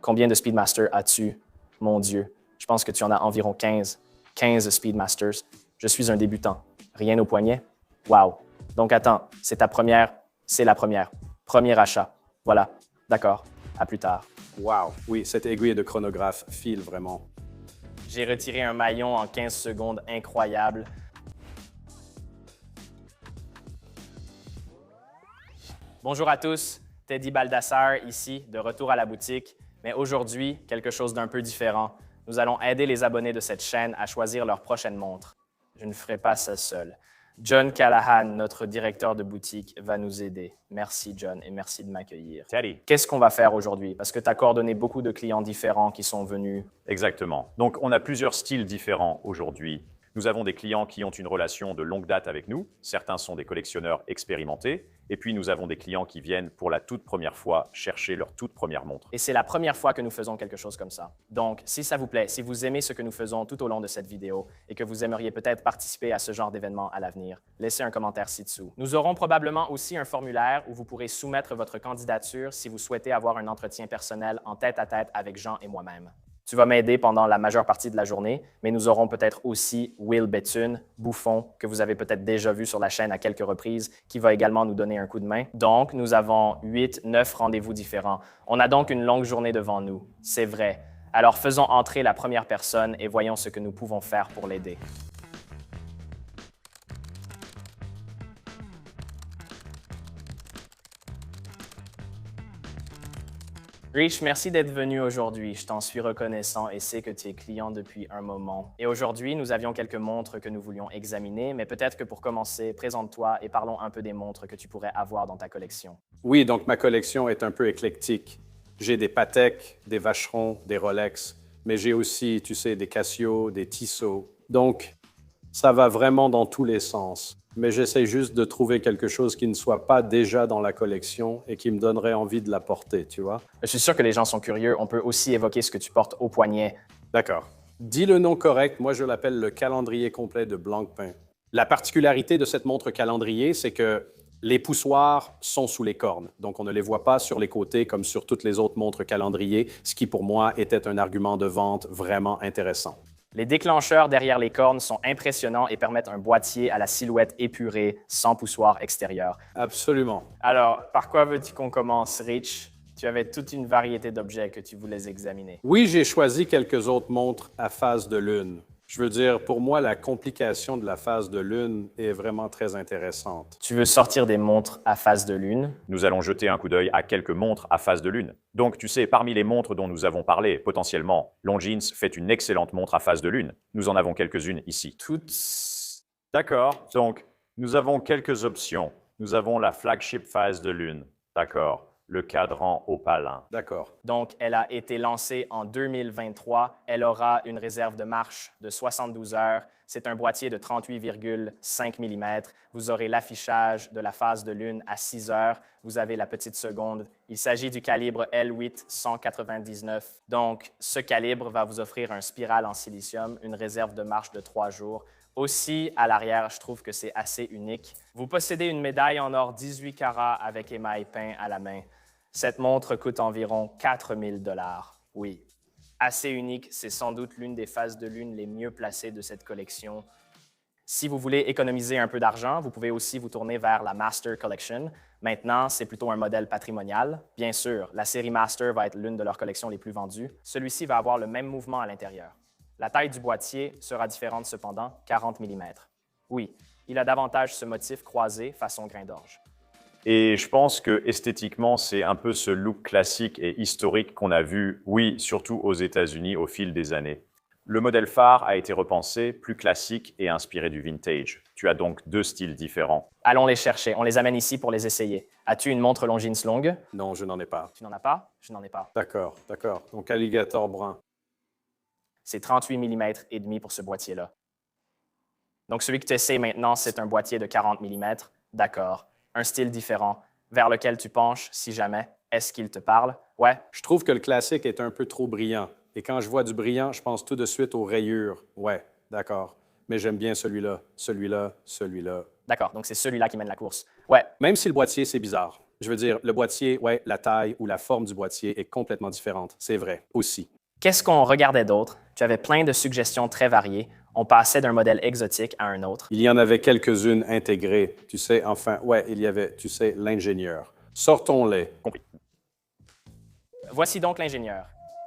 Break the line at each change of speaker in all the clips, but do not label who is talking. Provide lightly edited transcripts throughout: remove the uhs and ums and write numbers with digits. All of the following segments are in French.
Combien de Speedmaster as-tu? Mon Dieu, je pense que tu en as environ 15. 15 Speedmasters. Je suis un débutant. Rien au poignet? Wow. Donc attends, c'est ta première? C'est la première. Premier achat. Voilà. D'accord. À plus tard.
Wow, oui, cette aiguille de chronographe file vraiment.
J'ai retiré un maillon en 15 secondes incroyable. Bonjour à tous, Teddy Baldassar ici, de retour à la boutique. Mais aujourd'hui, quelque chose d'un peu différent. Nous allons aider les abonnés de cette chaîne à choisir leur prochaine montre. Je ne ferai pas ça seul. John Callahan, notre directeur de boutique, va nous aider. Merci John et merci de m'accueillir.
Teddy.
Qu'est-ce qu'on va faire aujourd'hui? Parce que tu as coordonné beaucoup de clients différents qui sont venus.
Exactement. Donc, on a plusieurs styles différents aujourd'hui. Nous avons des clients qui ont une relation de longue date avec nous. Certains sont des collectionneurs expérimentés. Et puis, nous avons des clients qui viennent pour la toute première fois chercher leur toute première montre.
Et c'est la première fois que nous faisons quelque chose comme ça. Donc, si ça vous plaît, si vous aimez ce que nous faisons tout au long de cette vidéo et que vous aimeriez peut-être participer à ce genre d'événement à l'avenir, laissez un commentaire ci-dessous. Nous aurons probablement aussi un formulaire où vous pourrez soumettre votre candidature si vous souhaitez avoir un entretien personnel en tête-à-tête avec Jean et moi-même. Tu vas m'aider pendant la majeure partie de la journée, mais nous aurons peut-être aussi Will Bethune, Bouffon, que vous avez peut-être déjà vu sur la chaîne à quelques reprises, qui va également nous donner un coup de main. Donc, nous avons 8, 9 rendez-vous différents. On a donc une longue journée devant nous. C'est vrai. Alors, faisons entrer la première personne et voyons ce que nous pouvons faire pour l'aider. Rich, merci d'être venu aujourd'hui. Je t'en suis reconnaissant et sais que tu es client depuis un moment. Et aujourd'hui, nous avions quelques montres que nous voulions examiner, mais peut-être que pour commencer, présente-toi et parlons un peu des montres que tu pourrais avoir dans ta collection.
Oui, donc ma collection est un peu éclectique. J'ai des Patek, des Vacheron, des Rolex, mais j'ai aussi, tu sais, des Casio, des Tissot. Donc, ça va vraiment dans tous les sens. Mais j'essaie juste de trouver quelque chose qui ne soit pas déjà dans la collection et qui me donnerait envie de la porter, tu vois?
Je suis sûr que les gens sont curieux. On peut aussi évoquer ce que tu portes au poignet.
D'accord. Dis le nom correct, moi je l'appelle le calendrier complet de Blancpain. La particularité de cette montre calendrier, c'est que les poussoirs sont sous les cornes, donc on ne les voit pas sur les côtés comme sur toutes les autres montres calendrier, ce qui pour moi était un argument de vente vraiment intéressant.
Les déclencheurs derrière les cornes sont impressionnants et permettent un boîtier à la silhouette épurée, sans poussoir extérieur.
Absolument.
Alors, par quoi veux-tu qu'on commence, Rich? Tu avais toute une variété d'objets que tu voulais examiner.
Oui, j'ai choisi quelques autres montres à phase de lune. Je veux dire, pour moi, la complication de la phase de lune est vraiment très intéressante.
Tu veux sortir des montres à phase de lune?
Nous allons jeter un coup d'œil à quelques montres à phase de lune. Donc, tu sais, parmi les montres dont nous avons parlé, potentiellement, Longines fait une excellente montre à phase de lune. Nous en avons quelques-unes ici.
Toutes.
D'accord. Donc, nous avons quelques options. Nous avons la flagship phase de lune. D'accord. Le cadran opalin.
D'accord.
Donc, elle a été lancée en 2023. Elle aura une réserve de marche de 72 heures. C'est un boîtier de 38,5 mm. Vous aurez l'affichage de la phase de lune à 6 heures. Vous avez la petite seconde. Il s'agit du calibre L8 199. Donc, ce calibre va vous offrir un spiral en silicium, une réserve de marche de 3 jours. Aussi, à l'arrière, je trouve que c'est assez unique. Vous possédez une médaille en or 18 carats avec émail peint à la main. Cette montre coûte environ 4 000 $. Oui, assez unique. C'est sans doute l'une des phases de lune les mieux placées de cette collection. Si vous voulez économiser un peu d'argent, vous pouvez aussi vous tourner vers la Master Collection. Maintenant, c'est plutôt un modèle patrimonial. Bien sûr, la série Master va être l'une de leurs collections les plus vendues. Celui-ci va avoir le même mouvement à l'intérieur. La taille du boîtier sera différente cependant, 40 mm. Oui, il a davantage ce motif croisé façon grain d'orge.
Et je pense que esthétiquement, c'est un peu ce look classique et historique qu'on a vu, oui, surtout aux États-Unis au fil des années. Le modèle phare a été repensé, plus classique et inspiré du vintage. Tu as donc deux styles différents.
Allons les chercher. On les amène ici pour les essayer. As-tu une montre Longines longue?
Non, je n'en ai pas.
Tu n'en as pas? Je n'en ai pas.
D'accord, d'accord. Donc alligator brun.
C'est 38 mm et demi pour ce boîtier-là. Donc, celui que tu essaies maintenant, c'est un boîtier de 40 mm. D'accord. Un style différent. Vers lequel tu penches, si jamais. Est-ce qu'il te parle? Ouais.
Je trouve que le classique est un peu trop brillant. Et quand je vois du brillant, je pense tout de suite aux rayures. Ouais, d'accord. Mais j'aime bien celui-là, celui-là, celui-là.
D'accord. Donc, c'est celui-là qui mène la course. Ouais.
Même si le boîtier, c'est bizarre. Je veux dire, le boîtier, ouais, la taille ou la forme du boîtier est complètement différente. C'est vrai, aussi.
Qu'est-ce qu'on regardait d'autre? Tu avais plein de suggestions très variées. On passait d'un modèle exotique à un autre.
Il y en avait quelques-unes intégrées. Tu sais, enfin, ouais, il y avait, tu sais, l'ingénieur. Sortons-les.
Compris.
Voici donc l'ingénieur.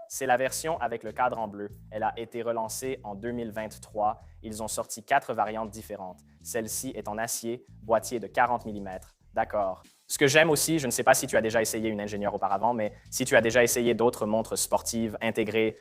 C'est la version avec le cadre en bleu. Elle a été relancée en 2023. Ils ont sorti 4 variantes différentes. Celle-ci est en acier, boîtier de 40 mm. D'accord. Ce que j'aime aussi, je ne sais pas si tu as déjà essayé une ingénieure auparavant, mais si tu as déjà essayé d'autres montres sportives intégrées,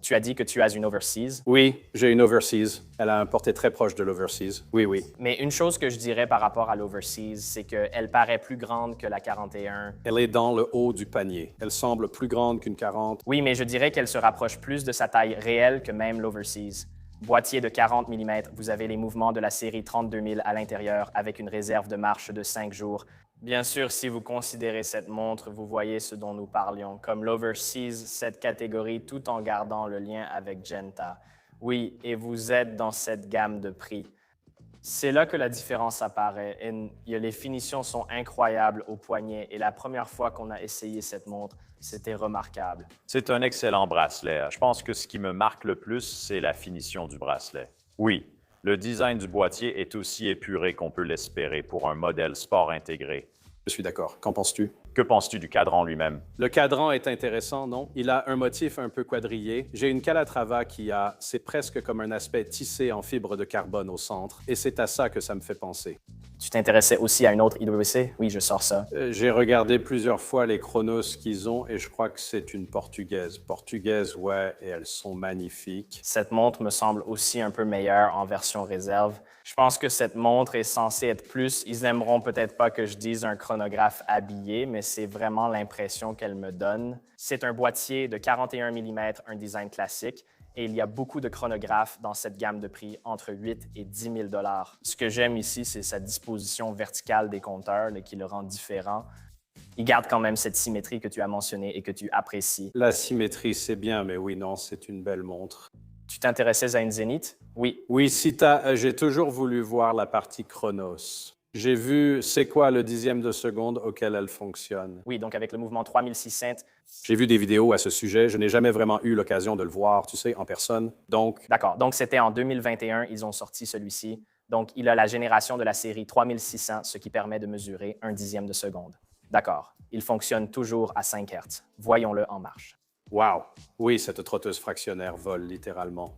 tu as dit que tu as une Overseas.
Oui, j'ai une Overseas. Elle a un portée très proche de l'Overseas. Oui, oui.
Mais une chose que je dirais par rapport à l'Overseas, c'est qu'elle paraît plus grande que la 41.
Elle est dans le haut du panier. Elle semble plus grande qu'une 40.
Oui, mais je dirais qu'elle se rapproche plus de sa taille réelle que même l'Overseas. Boîtier de 40 mm, vous avez les mouvements de la série 32 000 à l'intérieur avec une réserve de marche de 5 jours. Bien sûr, si vous considérez cette montre, vous voyez ce dont nous parlions, comme l'Overseas, cette catégorie, tout en gardant le lien avec Genta. Oui, et vous êtes dans cette gamme de prix. C'est là que la différence apparaît. Les finitions sont incroyables au poignet et la première fois qu'on a essayé cette montre, c'était remarquable.
C'est un excellent bracelet. Je pense que ce qui me marque le plus, c'est la finition du bracelet. Oui, le design du boîtier est aussi épuré qu'on peut l'espérer pour un modèle sport intégré.
Je suis d'accord. Qu'en penses-tu?
Que penses-tu du cadran lui-même?
Le cadran est intéressant, non? Il a un motif un peu quadrillé. J'ai une Calatrava c'est presque comme un aspect tissé en fibre de carbone au centre, et c'est à ça que ça me fait penser.
Tu t'intéressais aussi à une autre IWC? Oui, je sors ça.
J'ai regardé plusieurs fois les chronos qu'ils ont, et je crois que c'est une portugaise. Portugaise, ouais, et elles sont magnifiques.
Cette montre me semble aussi un peu meilleure en version réserve. Je pense que cette montre est censée être plus, ils n'aimeront peut-être pas que je dise un chronographe habillé, mais c'est vraiment l'impression qu'elle me donne. C'est un boîtier de 41 mm, un design classique, et il y a beaucoup de chronographes dans cette gamme de prix entre 8 et 10 000 $. Ce que j'aime ici, c'est sa disposition verticale des compteurs qui le rend différent. Il garde quand même cette symétrie que tu as mentionnée et que tu apprécies.
La symétrie, c'est bien, mais oui, non, c'est une belle montre.
Tu t'intéressais à une Zénith? Oui.
Oui, j'ai toujours voulu voir la partie chronos. J'ai vu c'est quoi le dixième de seconde auquel elle fonctionne.
Oui, donc avec le mouvement 3600.
J'ai vu des vidéos à ce sujet. Je n'ai jamais vraiment eu l'occasion de le voir, tu sais, en personne. Donc,
D'accord. Donc, c'était en 2021, ils ont sorti celui-ci. Donc, il a la génération de la série 3600, ce qui permet de mesurer un dixième de seconde. D'accord. Il fonctionne toujours à 5 Hz. Voyons-le en marche.
wow! Oui, cette trotteuse fractionnaire vole littéralement.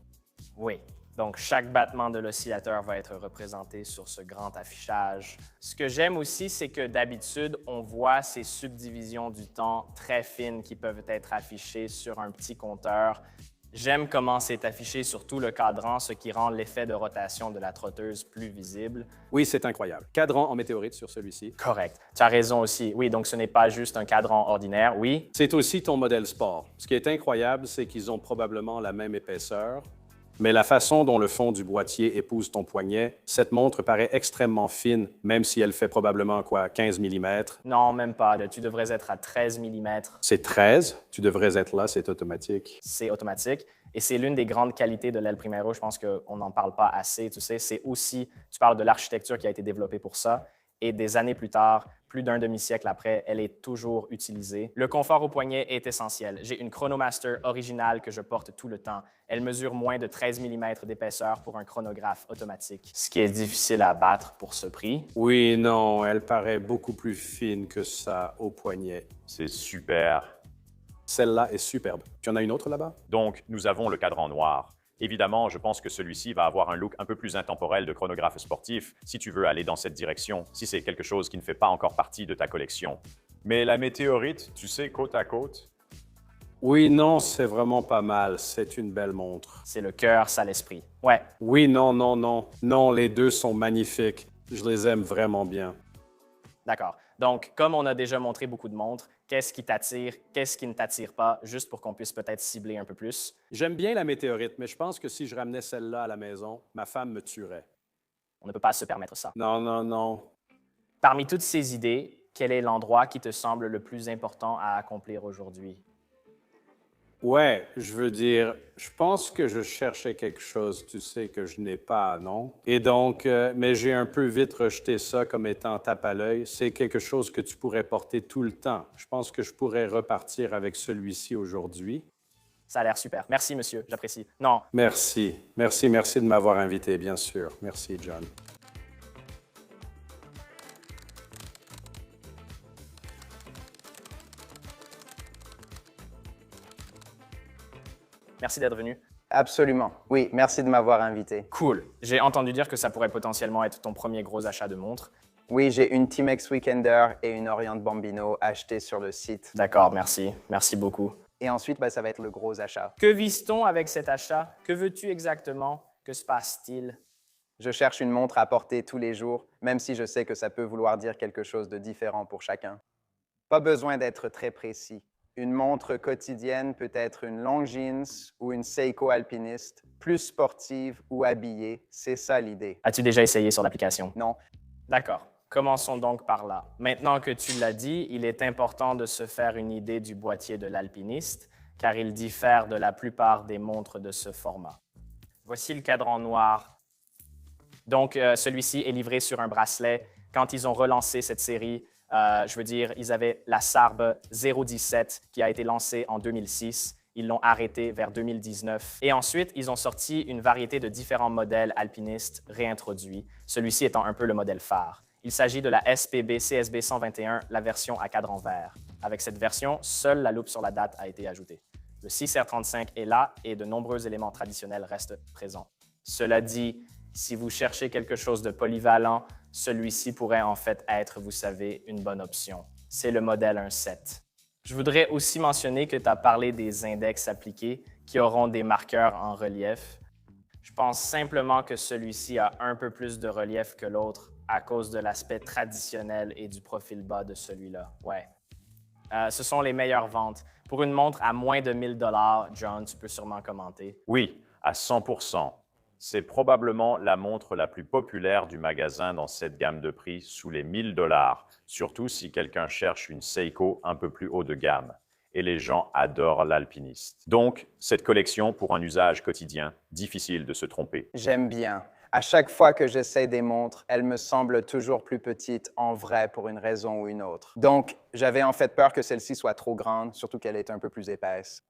Oui. Donc, chaque battement de l'oscillateur va être représenté sur ce grand affichage. Ce que j'aime aussi, c'est que d'habitude, on voit ces subdivisions du temps très fines qui peuvent être affichées sur un petit compteur. J'aime comment c'est affiché sur tout le cadran, ce qui rend l'effet de rotation de la trotteuse plus visible.
Oui, c'est incroyable. Cadran en météorite sur celui-ci.
Correct. Tu as raison aussi. Oui, donc ce n'est pas juste un cadran ordinaire, oui.
C'est aussi ton modèle sport. Ce qui est incroyable, c'est qu'ils ont probablement la même épaisseur, mais la façon dont le fond du boîtier épouse ton poignet, cette montre paraît extrêmement fine, même si elle fait probablement, 15 mm.
Non, même pas. Tu devrais être à 13 mm.
C'est 13. Tu devrais être là, c'est automatique.
C'est automatique. Et c'est l'une des grandes qualités de l'aile Primero. Je pense qu'on n'en parle pas assez, tu sais. C'est aussi, tu parles de l'architecture qui a été développée pour ça. Et des années plus tard, plus d'un demi-siècle après, elle est toujours utilisée. Le confort au poignet est essentiel. J'ai une Chronomaster originale que je porte tout le temps. Elle mesure moins de 13 mm d'épaisseur pour un chronographe automatique, ce qui est difficile à battre pour ce prix.
Oui, non, elle paraît beaucoup plus fine que ça au poignet.
C'est super.
Celle-là est superbe. Tu en as une autre là-bas?
Donc, nous avons le cadran noir. Évidemment, je pense que celui-ci va avoir un look un peu plus intemporel de chronographe sportif si tu veux aller dans cette direction, si c'est quelque chose qui ne fait pas encore partie de ta collection. Mais la météorite, tu sais, côte à côte?
Oui, non, c'est vraiment pas mal. C'est une belle montre.
C'est le cœur, ça l'esprit. Ouais.
Oui, non, non, non. Non, les deux sont magnifiques. Je les aime vraiment bien.
D'accord. Donc, comme on a déjà montré beaucoup de montres, qu'est-ce qui t'attire, qu'est-ce qui ne t'attire pas, juste pour qu'on puisse peut-être cibler un peu plus?
J'aime bien la météorite, mais je pense que si je ramenais celle-là à la maison, ma femme me tuerait.
On ne peut pas se permettre ça.
Non, non, non.
Parmi toutes ces idées, quel est l'endroit qui te semble le plus important à accomplir aujourd'hui?
Ouais, je veux dire, je pense que je cherchais quelque chose, tu sais, que je n'ai pas, non? Et donc, mais j'ai un peu vite rejeté ça comme étant tape à l'œil. C'est quelque chose que tu pourrais porter tout le temps. Je pense que je pourrais repartir avec celui-ci aujourd'hui.
Ça a l'air super. Merci, monsieur, j'apprécie. Non,
Merci. Merci, merci de m'avoir invité, bien sûr. Merci, John.
merci d'être venu.
Absolument. Oui, merci de m'avoir invité.
Cool. J'ai entendu dire que ça pourrait potentiellement être ton premier gros achat de montre.
Oui, j'ai une Timex Weekender et une Orient Bambino achetées sur le site.
D'accord, merci. Merci beaucoup.
Et ensuite, ça va être le gros achat.
Que vise-t-on avec cet achat? Que veux-tu exactement? Que se passe-t-il?
Je cherche une montre à porter tous les jours, même si je sais que ça peut vouloir dire quelque chose de différent pour chacun. Pas besoin d'être très précis. Une montre quotidienne peut être une Longines ou une Seiko alpiniste, plus sportive ou habillée. C'est ça l'idée.
As-tu déjà essayé sur l'application?
Non,
D'accord. Commençons donc par là. Maintenant que tu l'as dit, il est important de se faire une idée du boîtier de l'alpiniste, car il diffère de la plupart des montres de ce format. Voici le cadran noir. Donc, celui-ci est livré sur un bracelet. Quand ils ont relancé cette série, ils avaient la Sarbe 017 qui a été lancée en 2006. Ils l'ont arrêtée vers 2019. Et ensuite, ils ont sorti une variété de différents modèles alpinistes réintroduits, celui-ci étant un peu le modèle phare. Il s'agit de la SPB CSB 121, la version à cadran vert. Avec cette version, seule la loupe sur la date a été ajoutée. Le 6R35 est là et de nombreux éléments traditionnels restent présents. Cela dit, si vous cherchez quelque chose de polyvalent, celui-ci pourrait en fait être, vous savez, une bonne option. C'est le modèle 1.7. Je voudrais aussi mentionner que tu as parlé des index appliqués qui auront des marqueurs en relief. Je pense simplement que celui-ci a un peu plus de relief que l'autre à cause de l'aspect traditionnel et du profil bas de celui-là. Ouais. Ce sont les meilleures ventes. Pour une montre à moins de 1000 $, John, tu peux sûrement commenter.
Oui, à 100%. C'est probablement la montre la plus populaire du magasin dans cette gamme de prix sous les 1000 $, surtout si quelqu'un cherche une Seiko un peu plus haut de gamme. Et les gens adorent l'alpiniste. Donc, cette collection pour un usage quotidien, difficile de se tromper.
j'aime bien. À chaque fois que j'essaie des montres, elles me semblent toujours plus petites en vrai pour une raison ou une autre. Donc, j'avais en fait peur que celle-ci soit trop grande, surtout qu'elle est un peu plus épaisse.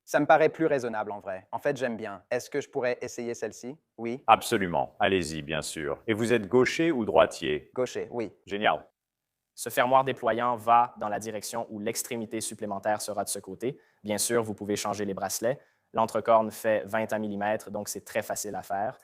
Ça me paraît plus raisonnable en vrai. En fait, j'aime bien. Est-ce que je pourrais essayer celle-ci? Oui.
Absolument. Allez-y, bien sûr. Et vous êtes gaucher ou droitier?
Gaucher, oui.
Génial.
Ce fermoir déployant va dans la direction où l'extrémité supplémentaire sera de ce côté. Bien sûr, vous pouvez changer les bracelets. L'entrecorne fait 21 mm, donc c'est très facile à faire.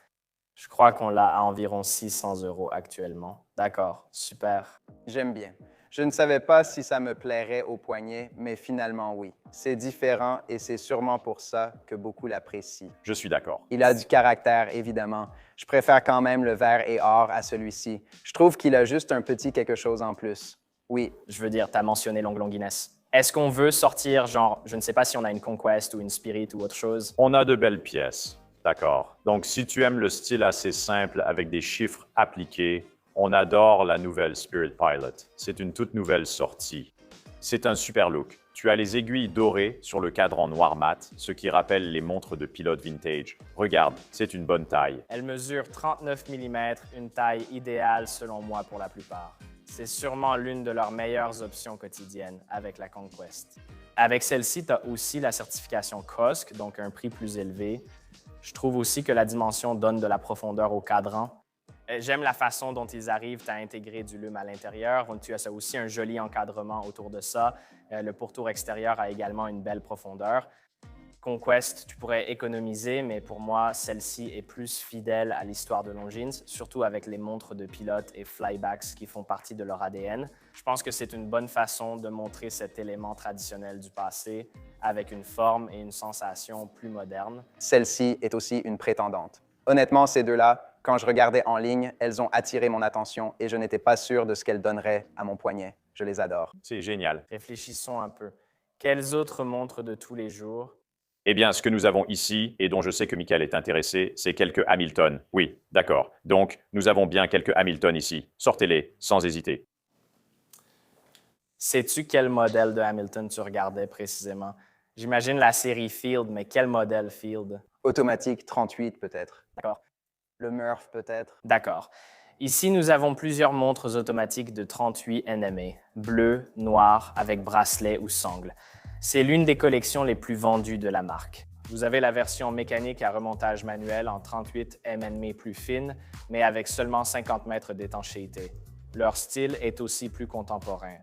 Je crois qu'on l'a à environ 600 € actuellement. D'accord, super.
J'aime bien. Je ne savais pas si ça me plairait au poignet, mais finalement oui. C'est différent et c'est sûrement pour ça que beaucoup l'apprécient.
Je suis d'accord.
Il a du caractère, évidemment. Je préfère quand même le vert et or à celui-ci. Je trouve qu'il a juste un petit quelque chose en plus. Oui,
Je veux dire, tu as mentionné l'ongle Guinness. Est-ce qu'on veut sortir, genre, je ne sais pas si on a une Conquest ou une Spirit ou autre chose?
On a de belles pièces. D'accord. Donc, si tu aimes le style assez simple avec des chiffres appliqués, on adore la nouvelle Spirit Pilot. C'est une toute nouvelle sortie. C'est un super look. Tu as les aiguilles dorées sur le cadran noir mat, ce qui rappelle les montres de pilote vintage. Regarde, c'est une bonne taille.
Elle mesure 39 mm, une taille idéale selon moi pour la plupart. C'est sûrement l'une de leurs meilleures options quotidiennes avec la Conquest. Avec celle-ci, tu as aussi la certification COSC, donc un prix plus élevé. Je trouve aussi que la dimension donne de la profondeur au cadran. J'aime la façon dont ils arrivent à intégrer du lume à l'intérieur. Tu as aussi un joli encadrement autour de ça. Le pourtour extérieur a également une belle profondeur. Conquest, tu pourrais économiser, mais pour moi, celle-ci est plus fidèle à l'histoire de Longines, surtout avec les montres de pilote et flybacks qui font partie de leur ADN. Je pense que c'est une bonne façon de montrer cet élément traditionnel du passé avec une forme et une sensation plus moderne.
celle-ci est aussi une prétendante. Honnêtement, ces deux-là, quand je regardais en ligne, elles ont attiré mon attention et je n'étais pas sûr de ce qu'elles donneraient à mon poignet. Je les adore.
C'est génial.
Réfléchissons un peu. Quelles autres montres de tous les jours?
Eh bien, ce que nous avons ici, et dont je sais que Michael est intéressé, c'est quelques Hamilton. Oui, d'accord. Donc, nous avons bien quelques Hamilton ici. Sortez-les, sans hésiter.
Sais-tu quel modèle de Hamilton tu regardais précisément? J'imagine la série Field, mais quel modèle Field?
Automatique 38 peut-être.
D'accord.
Le Murph peut-être.
D'accord. Ici, nous avons plusieurs montres automatiques de 38 NMA, bleu, noir, avec bracelet ou sangle. C'est l'une des collections les plus vendues de la marque. Vous avez la version mécanique à remontage manuel en 38 NMA plus fine, mais avec seulement 50 mètres d'étanchéité. Leur style est aussi plus contemporain.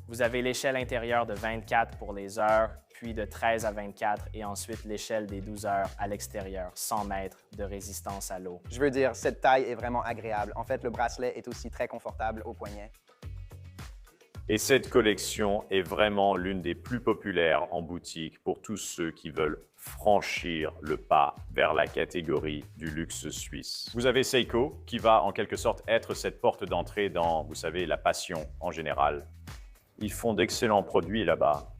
Vous avez l'échelle intérieure de 24 pour les heures, puis de 13 à 24 et ensuite l'échelle des 12 heures à l'extérieur, 100 mètres de résistance à l'eau.
Je veux dire, cette taille est vraiment agréable. En fait, le bracelet est aussi très confortable au poignet.
Et cette collection est vraiment l'une des plus populaires en boutique pour tous ceux qui veulent franchir le pas vers la catégorie du luxe suisse. Vous avez Seiko qui va en quelque sorte être cette porte d'entrée dans, vous savez, la passion en général. Ils font d'excellents produits là-bas.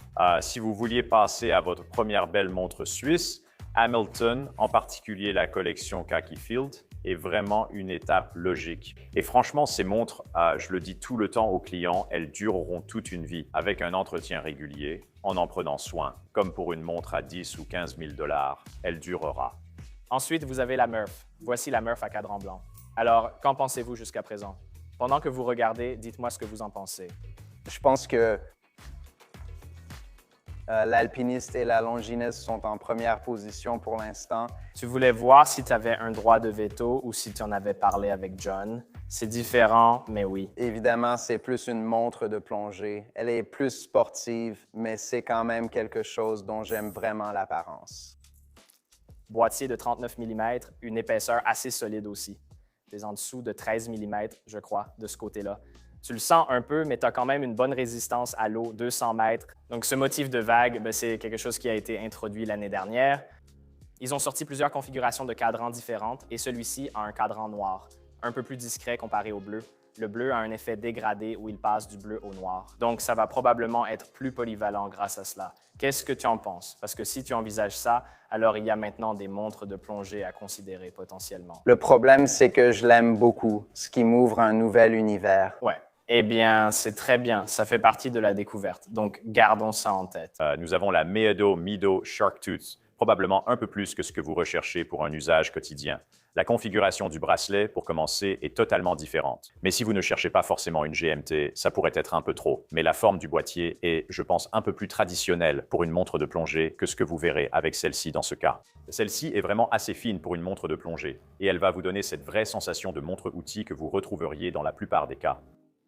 Si vous vouliez passer à votre première belle montre suisse, Hamilton, en particulier la collection Khaki Field, est vraiment une étape logique. Et franchement, ces montres, je le dis tout le temps aux clients, elles dureront toute une vie avec un entretien régulier, en prenant soin. Comme pour une montre à 10 ou 15 000 $, elle durera.
Ensuite, vous avez la Murph. Voici la Murph à cadran blanc. Alors, qu'en pensez-vous jusqu'à présent? Pendant que vous regardez, dites-moi ce que vous en pensez.
Je pense que l'alpiniste et la longiniste sont en première position pour l'instant.
Tu voulais voir si tu avais un droit de veto ou si tu en avais parlé avec John. C'est différent, mais oui.
Évidemment, c'est plus une montre de plongée. Elle est plus sportive, mais c'est quand même quelque chose dont j'aime vraiment l'apparence.
Boîtier de 39 mm, une épaisseur assez solide aussi. Tu es en dessous de 13 mm, je crois, de ce côté-là. Tu le sens un peu, mais tu as quand même une bonne résistance à l'eau, 200 mètres. Donc, ce motif de vague, c'est quelque chose qui a été introduit l'année dernière. Ils ont sorti plusieurs configurations de cadrans différentes et celui-ci a un cadran noir, un peu plus discret comparé au bleu. Le bleu a un effet dégradé où il passe du bleu au noir. Donc, ça va probablement être plus polyvalent grâce à cela. Qu'est-ce que tu en penses? Parce que si tu envisages ça, alors il y a maintenant des montres de plongée à considérer potentiellement.
Le problème, c'est que je l'aime beaucoup, ce qui m'ouvre un nouvel univers.
Ouais. Eh bien, c'est très bien. Ça fait partie de la découverte. Donc, gardons ça en tête.
Nous avon la Meadow Mido Shark Tooth, probablement un peu plus que ce que vous recherchez pour un usage quotidien. La configuration du bracelet, pour commencer, est totalement différente. Mais si vous ne cherchez pas forcément une GMT, ça pourrait être un peu trop. Mais la forme du boîtier est, je pense, un peu plus traditionnelle pour une montre de plongée que ce que vous verrez avec celle-ci dans ce cas. Celle-ci est vraiment assez fine pour une montre de plongée et elle va vous donner cette vraie sensation de montre-outil que vous retrouveriez dans la plupart des cas.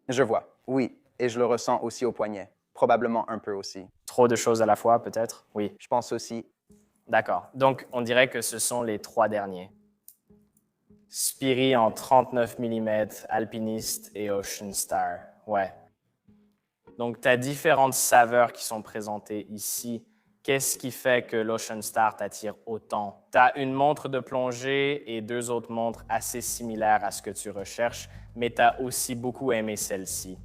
Je vois, oui, et je le ressens aussi au poignet. Probablement un peu aussi.
Trop de choses à la fois, peut-être? Oui.
Je pense aussi.
D'accord. Donc, on dirait que ce sont les trois derniers. Spiri en 39 mm, Alpiniste et Ocean Star. Ouais. Donc, tu as différentes saveurs qui sont présentées ici. Qu'est-ce qui fait que l'Ocean Star t'attire autant? Tu as une montre de plongée et deux autres montres assez similaires à ce que tu recherches, mais tu as aussi beaucoup aimé celle-ci.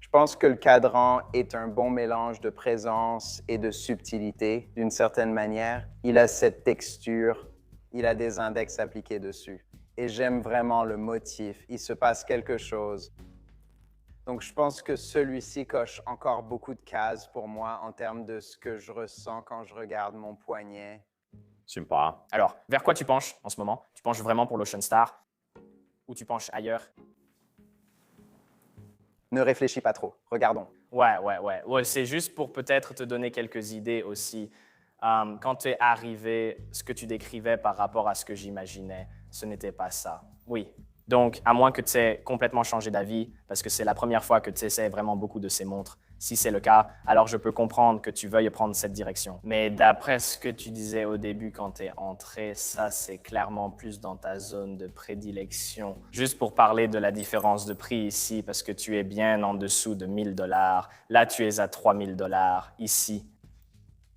Je pense que le cadran est un bon mélange de présence et de subtilité, d'une certaine manière. Il a cette texture, il a des index appliqués dessus. Et j'aime vraiment le motif, il se passe quelque chose. Donc, je pense que celui-ci coche encore beaucoup de cases pour moi en termes de ce que je ressens quand je regarde mon poignet.
Sympa.
Alors, vers quoi tu penches en ce moment? Tu penches vraiment pour l'Ocean Star ou tu penches ailleurs?
Ne réfléchis pas trop, regardons.
Ouais, c'est juste pour peut-être te donner quelques idées aussi. Quand tu es arrivé, ce que tu décrivais par rapport à ce que j'imaginais, ce n'était pas ça. Oui. Donc, à moins que tu aies complètement changé d'avis, parce que c'est la première fois que tu essaies vraiment beaucoup de ces montres. Si c'est le cas, alors je peux comprendre que tu veuilles prendre cette direction. Mais d'après ce que tu disais au début quand tu es entré, ça, c'est clairement plus dans ta zone de prédilection. Juste pour parler de la différence de prix ici, parce que tu es bien en dessous de 1 000 $. Là, tu es à 3 000 $ ici.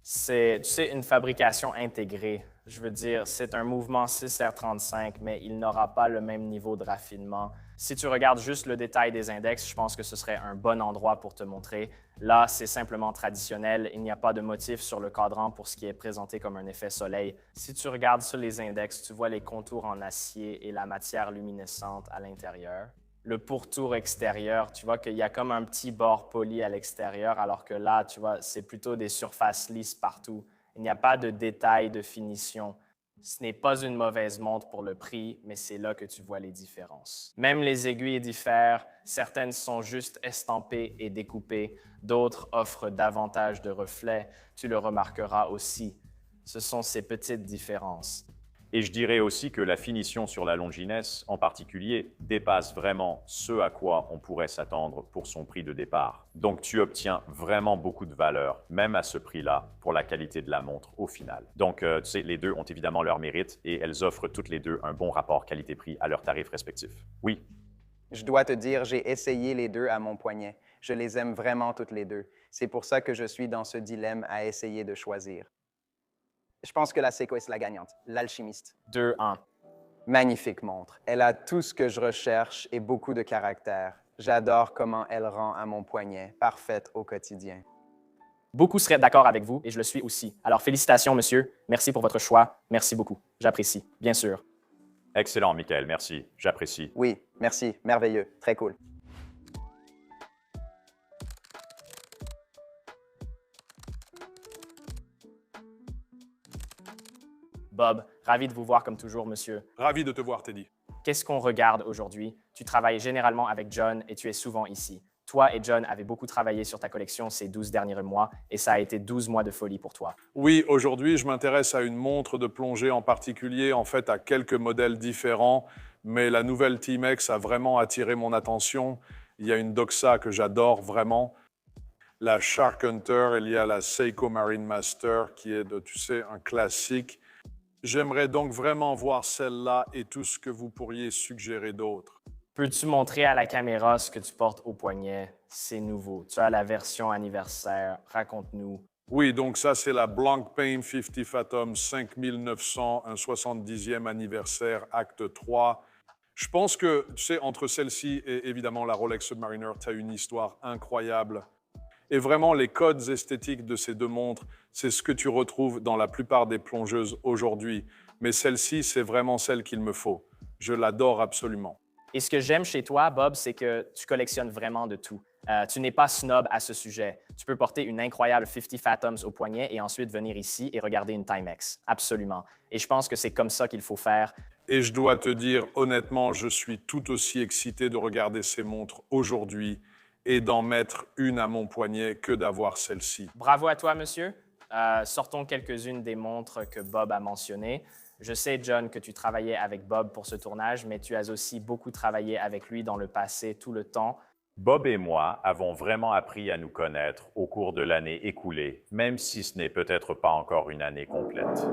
C'est, tu sais, une fabrication intégrée. Je veux dire, c'est un mouvement 6R35, mais il n'aura pas le même niveau de raffinement. Si tu regardes juste le détail des index, je pense que ce serait un bon endroit pour te montrer. Là, c'est simplement traditionnel. Il n'y a pas de motif sur le cadran pour ce qui est présenté comme un effet soleil. Si tu regardes sur les index, tu vois les contours en acier et la matière luminescente à l'intérieur. le pourtour extérieur. Tu vois qu'il y a comme un petit bord poli à l'extérieur, alors que là, tu vois, c'est plutôt des surfaces lisses partout. Il n'y a pas de détails de finition. Ce n'est pas une mauvaise montre pour le prix, mais c'est là que tu vois les différences. Même les aiguilles diffèrent. Certaines sont juste estampées et découpées. D'autres offrent davantage de reflets. Tu le remarqueras aussi. Ce sont ces petites différences.
Et je dirais aussi que la finition sur la Longines, en particulier, dépasse vraiment ce à quoi on pourrait s'attendre pour son prix de départ. Donc tu obtiens vraiment beaucoup de valeur, même à ce prix-là, pour la qualité de la montre au final. Donc tu sais, les deux ont évidemment leur mérite et elles offrent toutes les deux un bon rapport qualité-prix à leurs tarifs respectifs. Oui,
Je dois te dire, j'ai essayé les deux à mon poignet. Je les aime vraiment toutes les deux. C'est pour ça que je suis dans ce dilemme à essayer de choisir. Je pense que la Seiko est la gagnante, l'alchimiste.
2-1.
Magnifique montre. Elle a tout ce que je recherche et beaucoup de caractère. J'adore comment elle rend à mon poignet, parfaite au quotidien.
Beaucoup seraient d'accord avec vous et je le suis aussi. Alors félicitations, monsieur. Merci pour votre choix. Merci beaucoup. J'apprécie, bien sûr.
excellent, Michael, merci, j'apprécie.
Oui, merci, merveilleux, très cool.
Bob, ravi de vous voir comme toujours, monsieur.
Ravi de te voir, Teddy.
Qu'est-ce qu'on regarde aujourd'hui? Tu travailles généralement avec John et tu es souvent ici. Toi et John avez beaucoup travaillé sur ta collection ces 12 derniers mois et ça a été 12 mois de folie pour toi.
Oui, aujourd'hui, je m'intéresse à une montre de plongée en particulier, en fait, à quelques modèles différents, mais la nouvelle Timex a vraiment attiré mon attention. Il y a une Doxa que j'adore vraiment, la Shark Hunter, il y a la Seiko Marine Master qui est, tu sais, un classique. J'aimerais donc vraiment voir celle-là et tout ce que vous pourriez suggérer d'autre.
Peux-tu montrer à la caméra ce que tu portes au poignet? C'est nouveau. Tu as la version anniversaire. Raconte-nous.
Oui, donc ça, c'est la Blancpain 50 Fathom 5900, un 70e anniversaire, acte 3. Je pense que, tu sais, entre celle-ci et évidemment la Rolex Submariner, tu as une histoire incroyable. Et vraiment, les codes esthétiques de ces deux montres, c'est ce que tu retrouves dans la plupart des plongeuses aujourd'hui. Mais celle-ci, c'est vraiment celle qu'il me faut. Je l'adore absolument.
Et ce que j'aime chez toi, Bob, c'est que tu collectionnes vraiment de tout. Tu n'es pas snob à ce sujet. Tu peux porter une incroyable 50 Fathoms au poignet et ensuite venir ici et regarder une Timex. Absolument. Et je pense que c'est comme ça qu'il faut faire.
Et je dois te dire, honnêtement, je suis tout aussi excité de regarder ces montres aujourd'hui et d'en mettre une à mon poignet que d'avoir celle-ci.
Bravo à toi, monsieur. Sortons quelques-unes des montres que Bob a mentionnées. Je sais, John, que tu travaillais avec Bob pour ce tournage, mais tu as aussi beaucoup travaillé avec lui dans le passé, tout le temps.
Bob et moi avons vraiment appris à nous connaître au cours de l'année écoulée, même si ce n'est peut-être pas encore une année complète.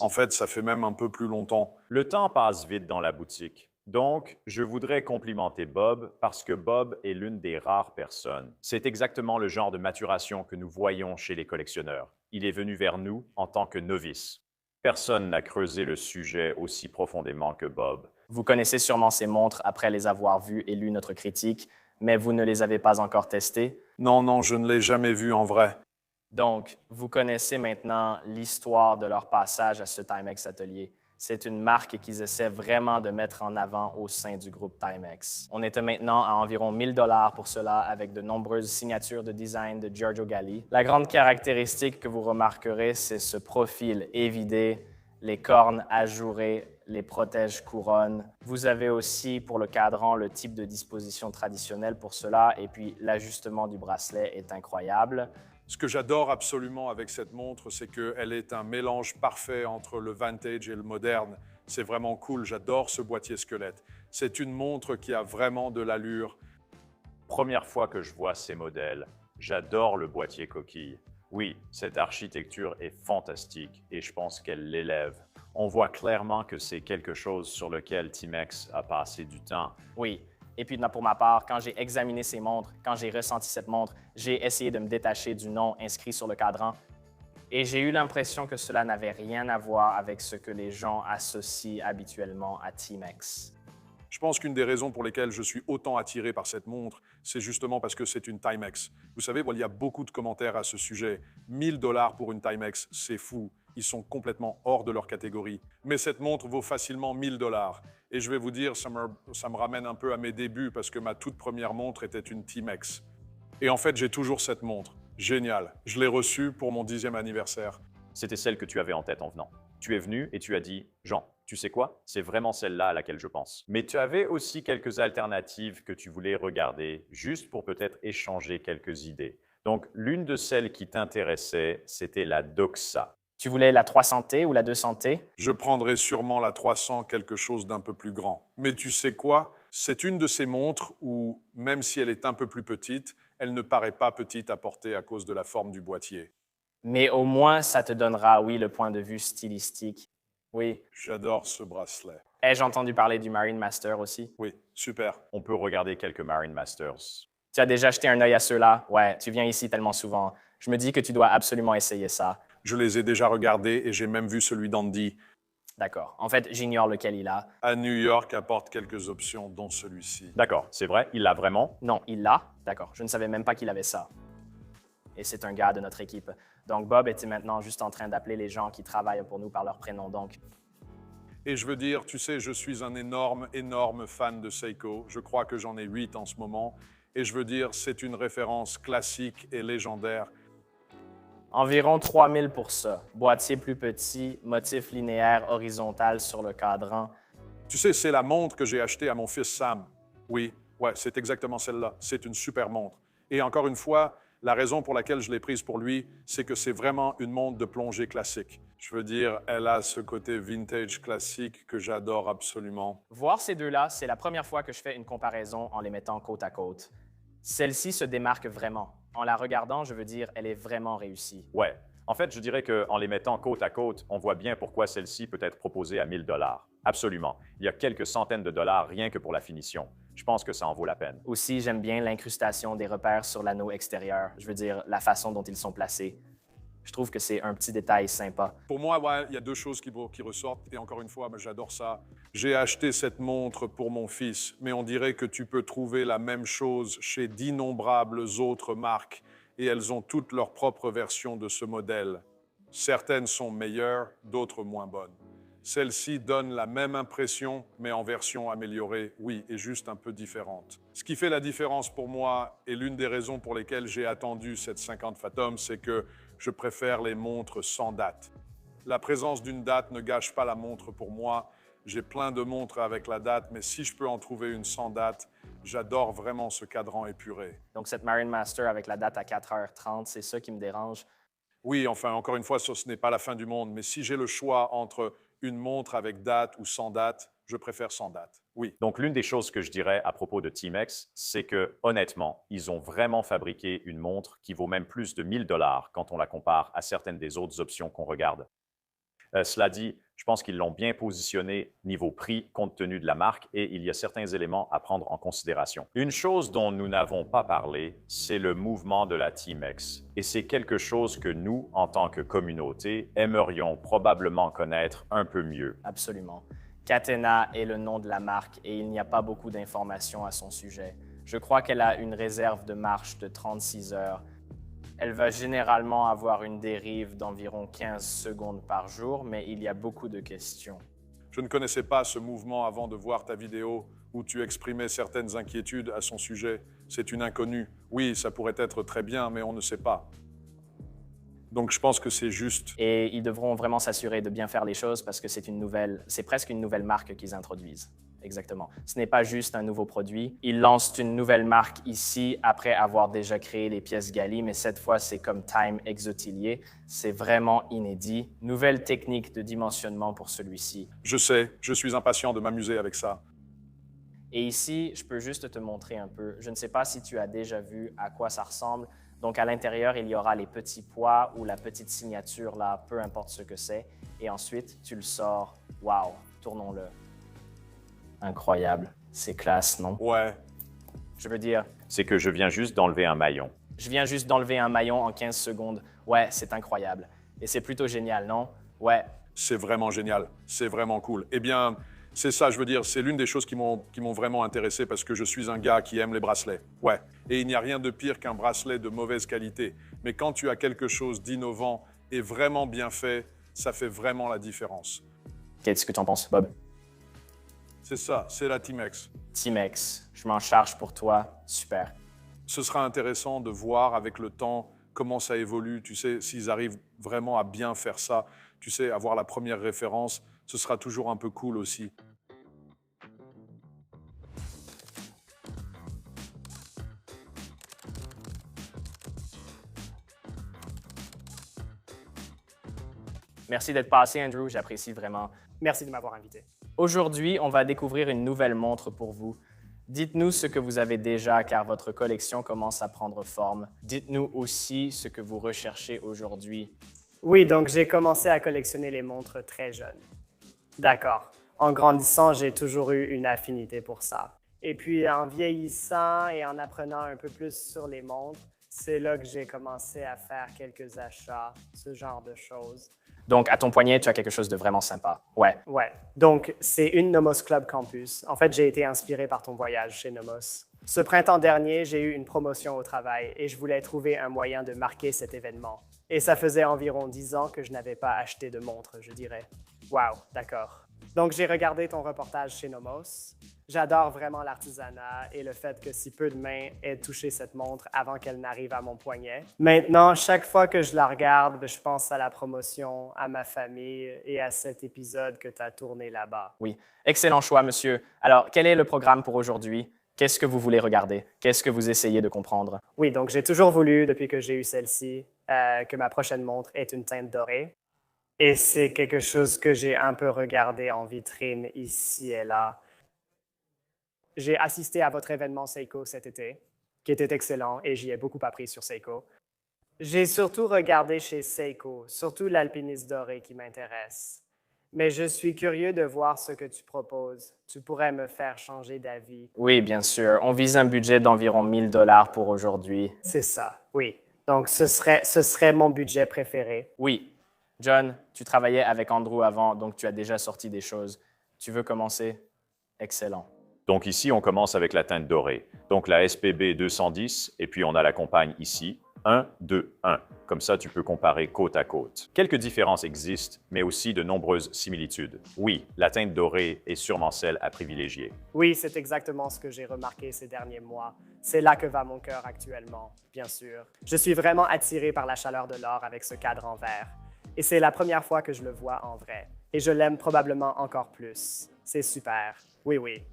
En fait, ça fait même un peu plus longtemps.
Le temps passe vite dans la boutique. Donc, je voudrais complimenter Bob parce que Bob est l'une des rares personnes. C'est exactement le genre de maturation que nous voyons chez les collectionneurs. Il est venu vers nous en tant que novice. Personne n'a creusé le sujet aussi profondément que Bob.
Vous connaissez sûrement ces montres après les avoir vues et lu notre critique, mais vous ne les avez pas encore testées.
Non, je ne l'ai jamais vu en vrai.
Donc, vous connaissez maintenant l'histoire de leur passage à ce Timex Atelier. C'est une marque qu'ils essaient vraiment de mettre en avant au sein du groupe Timex. On était maintenant à environ 1 000 $ pour cela, avec de nombreuses signatures de design de Giorgio Galli. La grande caractéristique que vous remarquerez, c'est ce profil évidé, les cornes ajourées, les protèges couronnes. Vous avez aussi pour le cadran le type de disposition traditionnelle pour cela, et puis l'ajustement du bracelet est incroyable.
Ce que j'adore absolument avec cette montre, c'est qu'elle est un mélange parfait entre le vintage et le moderne. C'est vraiment cool, j'adore ce boîtier squelette. C'est une montre qui a vraiment de l'allure.
Première fois que je vois ces modèles, j'adore le boîtier coquille. Oui, cette architecture est fantastique et je pense qu'elle l'élève. On voit clairement que c'est quelque chose sur lequel Timex a passé du temps.
Oui. Et puis, pour ma part, quand j'ai examiné ces montres, quand j'ai ressenti cette montre, j'ai essayé de me détacher du nom inscrit sur le cadran. Et j'ai eu l'impression que cela n'avait rien à voir avec ce que les gens associent habituellement à Timex.
Je pense qu'une des raisons pour lesquelles je suis autant attiré par cette montre, c'est justement parce que c'est une Timex. Vous savez, il y a beaucoup de commentaires à ce sujet. 1 000 $ pour une Timex, c'est fou. ils sont complètement hors de leur catégorie. Mais cette montre vaut facilement 1 000 $. Et je vais vous dire, ça me ramène un peu à mes débuts parce que ma toute première montre était une Timex. Et en fait, j'ai toujours cette montre. Génial. Je l'ai reçue pour mon 10e anniversaire.
C'était celle que tu avais en tête en venant. Tu es venu et tu as dit « Jean, tu sais quoi? C'est vraiment celle-là à laquelle je pense. » Mais tu avais aussi quelques alternatives que tu voulais regarder, juste pour peut-être échanger quelques idées. Donc, l'une de celles qui t'intéressait, c'était la Doxa.
Tu voulais la 300T ou la 200T?
Je prendrai sûrement la 300, quelque chose d'un peu plus grand. Mais tu sais quoi? C'est une de ces montres où, même si elle est un peu plus petite, elle ne paraît pas petite à porter à cause de la forme du boîtier.
Mais au moins, ça te donnera, oui, le point de vue stylistique. Oui.
J'adore ce bracelet.
Ai-je entendu parler du Marine Master aussi?
Oui, super.
On peut regarder quelques Marine Masters.
Tu as déjà jeté un œil à ceux-là? Ouais, tu viens ici tellement souvent. Je me dis que tu dois absolument essayer ça.
Je les ai déjà regardés et j'ai même vu celui d'Andy.
D'accord. En fait, j'ignore lequel il a.
À New York apporte quelques options, dont celui-ci.
D'accord, c'est vrai, il l'a vraiment.
Non, il l'a. D'accord. Je ne savais même pas qu'il avait ça. Et c'est un gars de notre équipe. Donc, Bob était maintenant juste en train d'appeler les gens qui travaillent pour nous par leur prénom. Donc,
Et je veux dire, tu sais, je suis un énorme fan de Seiko. Je crois que j'en ai 8 en ce moment. Et je veux dire, c'est une référence classique et légendaire.
environ 3000 pour ça. Boîtier plus petit, motif linéaire horizontal sur le cadran.
Tu sais, c'est la montre que j'ai achetée à mon fils Sam. Oui, ouais, c'est exactement celle-là. C'est une super montre. Et encore une fois, la raison pour laquelle je l'ai prise pour lui, c'est que c'est vraiment une montre de plongée classique. Je veux dire, elle a ce côté vintage classique que j'adore absolument.
Voir ces deux-là, c'est la première fois que je fais une comparaison en les mettant côte à côte. Celle-ci se démarque vraiment. En la regardant, je veux dire, elle est vraiment réussie.
Ouais. En fait, je dirais qu'en les mettant côte à côte, on voit bien pourquoi celle-ci peut être proposée à 1 000 $. Absolument. Il y a quelques centaines de dollars rien que pour la finition. Je pense que ça en vaut la peine.
Aussi, j'aime bien l'incrustation des repères sur l'anneau extérieur. Je veux dire, la façon dont ils sont placés. Je trouve que c'est un petit détail sympa.
Pour moi, ouais, il y a deux choses qui ressortent. Et encore une fois, j'adore ça. J'ai acheté cette montre pour mon fils, mais on dirait que tu peux trouver la même chose chez d'innombrables autres marques. Et elles ont toutes leur propre version de ce modèle. Certaines sont meilleures, d'autres moins bonnes. Celle-ci donne la même impression, mais en version améliorée, oui, et juste un peu différente. Ce qui fait la différence pour moi, et l'une des raisons pour lesquelles j'ai attendu cette 50 Fathom, c'est que je préfère les montres sans date. La présence d'une date ne gâche pas la montre pour moi. J'ai plein de montres avec la date, mais si je peux en trouver une sans date, j'adore vraiment ce cadran épuré.
Donc, cette Marine Master avec la date à 4h30, c'est ça qui me dérange.
Oui, enfin, encore une fois, ce n'est pas la fin du monde, mais si j'ai le choix entre une montre avec date ou sans date, je préfère sans date. Oui.
Donc, l'une des choses que je dirais à propos de Timex, c'est que, honnêtement, ils ont vraiment fabriqué une montre qui vaut même plus de 1 000 $ quand on la compare à certaines des autres options qu'on regarde. Cela dit, je pense qu'ils l'ont bien positionné niveau prix compte tenu de la marque et il y a certains éléments à prendre en considération. Une chose dont nous n'avons pas parlé, c'est le mouvement de la Timex. Et c'est quelque chose que nous, en tant que communauté, aimerions probablement connaître un peu mieux.
Absolument. Catena est le nom de la marque et il n'y a pas beaucoup d'informations à son sujet. Je crois qu'elle a une réserve de marche de 36 heures. Elle va généralement avoir une dérive d'environ 15 secondes par jour, mais il y a beaucoup de questions.
Je ne connaissais pas ce mouvement avant de voir ta vidéo où tu exprimais certaines inquiétudes à son sujet. C'est une inconnue. Oui, ça pourrait être très bien, mais on ne sait pas. Donc je pense que c'est juste.
Et ils devront vraiment s'assurer de bien faire les choses parce que c'est presque une nouvelle marque qu'ils introduisent. Exactement. Ce n'est pas juste un nouveau produit. Ils lancent une nouvelle marque ici après avoir déjà créé les pièces Gali, mais cette fois, c'est comme Time Exotilier. C'est vraiment inédit. Nouvelle technique de dimensionnement pour celui-ci.
Je sais, je suis impatient de m'amuser avec ça.
Et ici, je peux juste te montrer un peu. Je ne sais pas si tu as déjà vu à quoi ça ressemble. Donc, à l'intérieur, il y aura les petits poids ou la petite signature, là, peu importe ce que c'est. Et ensuite, tu le sors. Wow! Tournons-le. Incroyable. C'est classe, non?
Ouais.
Je veux dire,
C'est que je viens juste d'enlever un maillon.
je viens juste d'enlever un maillon en 15 secondes. Ouais, c'est incroyable. Et c'est plutôt génial, non? Ouais.
C'est vraiment génial. C'est vraiment cool. Eh bien, c'est ça, je veux dire, c'est l'une des choses qui m'ont vraiment intéressé parce que je suis un gars qui aime les bracelets. Ouais. Et il n'y a rien de pire qu'un bracelet de mauvaise qualité. Mais quand tu as quelque chose d'innovant et vraiment bien fait, ça fait vraiment la différence.
Qu'est-ce que tu en penses, Bob?
C'est ça, c'est la Timex.
Timex, je m'en charge pour toi. Super.
Ce sera intéressant de voir avec le temps comment ça évolue, tu sais, s'ils arrivent vraiment à bien faire ça, tu sais, avoir la première référence, ce sera toujours un peu cool aussi.
Merci d'être passé, Andrew. J'apprécie vraiment.
Merci de m'avoir invité.
Aujourd'hui, on va découvrir une nouvelle montre pour vous. Dites-nous ce que vous avez déjà, car votre collection commence à prendre forme. Dites-nous aussi ce que vous recherchez aujourd'hui.
Oui, donc j'ai commencé à collectionner les montres très jeune. D'accord. En grandissant, j'ai toujours eu une affinité pour ça. Et puis en vieillissant et en apprenant un peu plus sur les montres, c'est là que j'ai commencé à faire quelques achats, ce genre de choses.
Donc, à ton poignet, tu as quelque chose de vraiment sympa. Ouais.
Ouais. Donc, c'est une Nomos Club Campus. En fait, j'ai été inspiré par ton voyage chez Nomos. Ce printemps dernier, j'ai eu une promotion au travail et je voulais trouver un moyen de marquer cet événement. Et ça faisait environ 10 ans que je n'avais pas acheté de montre, je dirais. Wow, d'accord. Donc, j'ai regardé ton reportage chez Nomos. J'adore vraiment l'artisanat et le fait que si peu de mains aient touché cette montre avant qu'elle n'arrive à mon poignet. Maintenant, chaque fois que je la regarde, je pense à la promotion, à ma famille et à cet épisode que tu as tourné là-bas.
Oui. Excellent choix, monsieur. Alors, quel est le programme pour aujourd'hui? Qu'est-ce que vous voulez regarder? Qu'est-ce que vous essayez de comprendre?
Oui, donc j'ai toujours voulu, depuis que j'ai eu celle-ci, que ma prochaine montre ait une teinte dorée. Et c'est quelque chose que j'ai un peu regardé en vitrine ici et là. J'ai assisté à votre événement Seiko cet été, qui était excellent, et j'y ai beaucoup appris sur Seiko. J'ai surtout regardé chez Seiko, surtout l'alpiniste doré qui m'intéresse. Mais je suis curieux de voir ce que tu proposes. Tu pourrais me faire changer d'avis.
Oui, bien sûr. On vise un budget d'environ 1 000 $ pour aujourd'hui.
C'est ça, oui. Donc, ce serait mon budget préféré.
Oui. John, tu travaillais avec Andrew avant, donc tu as déjà sorti des choses. Tu veux commencer? Excellent.
Donc ici, on commence avec la teinte dorée. Donc la SPB 210, et puis on a la compagne ici, 1, 2, 1. Comme ça, tu peux comparer côte à côte. Quelques différences existent, mais aussi de nombreuses similitudes. Oui, la teinte dorée est sûrement celle à privilégier.
Oui, c'est exactement ce que j'ai remarqué ces derniers mois. C'est là que va mon cœur actuellement, bien sûr. Je suis vraiment attiré par la chaleur de l'or avec ce cadre en verre. Et c'est la première fois que je le vois en vrai. Et je l'aime probablement encore plus. C'est super. Oui, oui.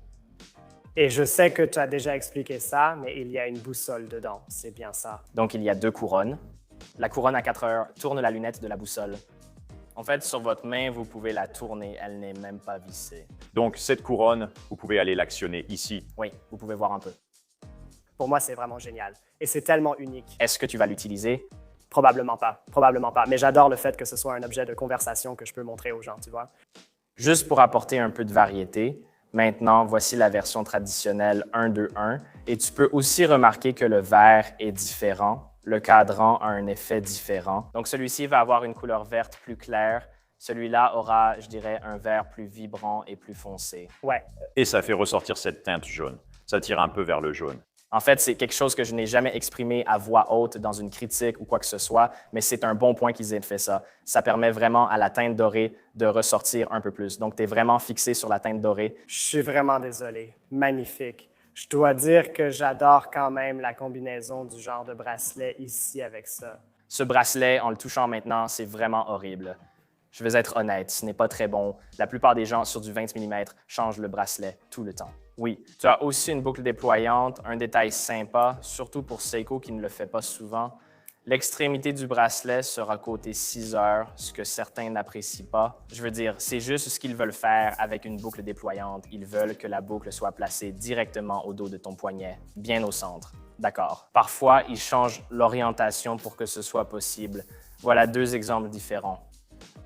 Et je sais que tu as déjà expliqué ça, mais il y a une boussole dedans. C'est bien ça.
Donc, il y a 2 couronnes. La couronne à 4 heures tourne la lunette de la boussole. En fait, sur votre main, vous pouvez la tourner. Elle n'est même pas vissée.
Donc cette couronne, vous pouvez aller l'actionner ici.
Oui, vous pouvez voir un peu.
Pour moi, c'est vraiment génial. Et c'est tellement unique.
Est-ce que tu vas l'utiliser?
Probablement pas. Probablement pas. Mais j'adore le fait que ce soit un objet de conversation que je peux montrer aux gens, tu vois.
Juste pour apporter un peu de variété, maintenant, voici la version traditionnelle 1-2-1. Et tu peux aussi remarquer que le verre est différent. Le cadran a un effet différent. Donc, celui-ci va avoir une couleur verte plus claire. Celui-là aura, je dirais, un vert plus vibrant et plus foncé.
Ouais.
Et ça fait ressortir cette teinte jaune. Ça tire un peu vers le jaune.
En fait, c'est quelque chose que je n'ai jamais exprimé à voix haute dans une critique ou quoi que ce soit, mais c'est un bon point qu'ils aient fait ça. Ça permet vraiment à la teinte dorée de ressortir un peu plus. Donc, tu es vraiment fixé sur la teinte dorée.
Je suis vraiment désolé. Magnifique. Je dois dire que j'adore quand même la combinaison du genre de bracelet ici avec ça.
Ce bracelet, en le touchant maintenant, c'est vraiment horrible. Je vais être honnête, ce n'est pas très bon. La plupart des gens sur du 20 mm changent le bracelet tout le temps. Oui, tu as aussi une boucle déployante, un détail sympa, surtout pour Seiko qui ne le fait pas souvent. L'extrémité du bracelet sera côté 6 heures, ce que certains n'apprécient pas. Je veux dire, c'est juste ce qu'ils veulent faire avec une boucle déployante. Ils veulent que la boucle soit placée directement au dos de ton poignet, bien au centre. D'accord. Parfois, ils changent l'orientation pour que ce soit possible. Voilà 2 exemples différents.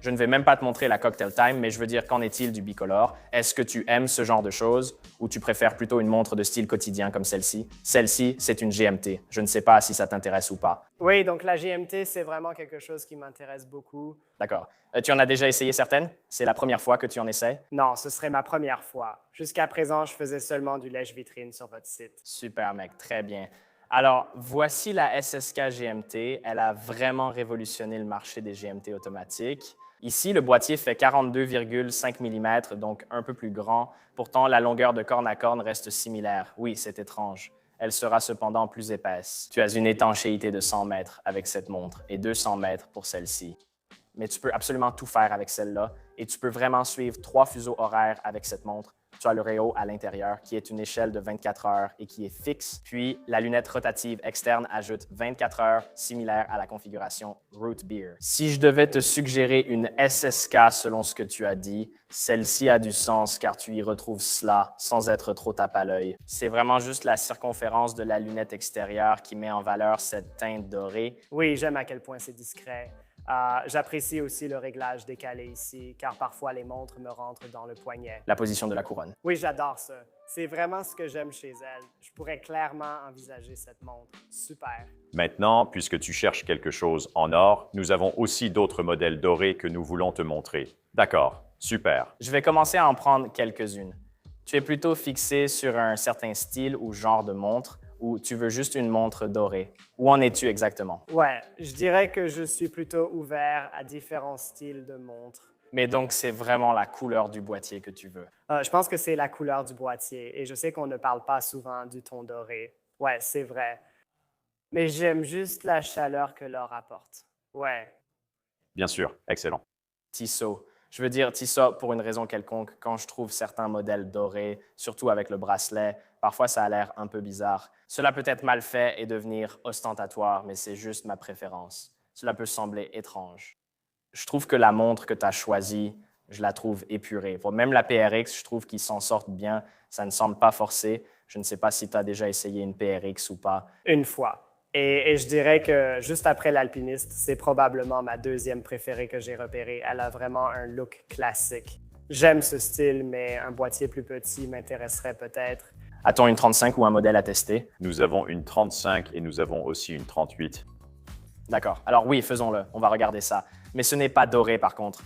Je ne vais même pas te montrer la Cocktail Time, mais je veux dire, qu'en est-il du bicolore? Est-ce que tu aimes ce genre de choses ou tu préfères plutôt une montre de style quotidien comme celle-ci? Celle-ci, c'est une GMT. Je ne sais pas si ça t'intéresse ou pas.
Oui, donc la GMT, c'est vraiment quelque chose qui m'intéresse beaucoup.
D'accord. Tu en as déjà essayé certaines? C'est la première fois que tu en essaies?
Non, ce serait ma première fois. Jusqu'à présent, je faisais seulement du lèche-vitrine sur votre site.
Super, mec. Très bien. Alors, voici la SSK GMT. Elle a vraiment révolutionné le marché des GMT automatiques. Ici, le boîtier fait 42,5 mm, donc un peu plus grand. Pourtant, la longueur de corne à corne reste similaire. Oui, c'est étrange. Elle sera cependant plus épaisse. Tu as une étanchéité de 100 mètres avec cette montre et 200 mètres pour celle-ci. Mais tu peux absolument tout faire avec celle-là et tu peux vraiment suivre 3 fuseaux horaires avec cette montre. Tu as le Réo à l'intérieur, qui est une échelle de 24 heures et qui est fixe. Puis, la lunette rotative externe ajoute 24 heures, similaire à la configuration Root Beer. Si je devais te suggérer une SSK selon ce que tu as dit, celle-ci a du sens car tu y retrouves cela sans être trop tape à l'œil. C'est vraiment juste la circonférence de la lunette extérieure qui met en valeur cette teinte dorée.
Oui, j'aime à quel point c'est discret. J'apprécie aussi le réglage décalé ici, car parfois les montres me rentrent dans le poignet.
La position de la couronne.
Oui, j'adore ça. C'est vraiment ce que j'aime chez elle. Je pourrais clairement envisager cette montre. Super.
Maintenant, puisque tu cherches quelque chose en or, nous avons aussi d'autres modèles dorés que nous voulons te montrer. D'accord, super.
Je vais commencer à en prendre quelques-unes. Tu es plutôt fixé sur un certain style ou genre de montre, ou tu veux juste une montre dorée? Où en es-tu exactement?
Ouais, je dirais que je suis plutôt ouvert à différents styles de montres.
Mais donc, c'est vraiment la couleur du boîtier que tu veux.
Je pense que c'est la couleur du boîtier et je sais qu'on ne parle pas souvent du ton doré. Ouais, c'est vrai. Mais j'aime juste la chaleur que l'or apporte. Ouais.
Bien sûr, excellent.
Tissot. Je veux dire Tissot pour une raison quelconque. Quand je trouve certains modèles dorés, surtout avec le bracelet, parfois ça a l'air un peu bizarre. Cela peut être mal fait et devenir ostentatoire, mais c'est juste ma préférence. Cela peut sembler étrange. Je trouve que la montre que tu as choisie, je la trouve épurée. Bon, même la PRX, je trouve qu'ils s'en sortent bien. Ça ne semble pas forcé. Je ne sais pas si tu as déjà essayé une PRX ou pas.
Une fois. Et je dirais que juste après l'alpiniste, c'est probablement ma deuxième préférée que j'ai repérée. Elle a vraiment un look classique. J'aime ce style, mais un boîtier plus petit m'intéresserait peut-être.
A-t-on une 35 ou un modèle à tester?
Nous avons une 35 et nous avons aussi une 38.
D'accord. Alors oui, faisons-le. On va regarder ça. Mais ce n'est pas doré, par contre.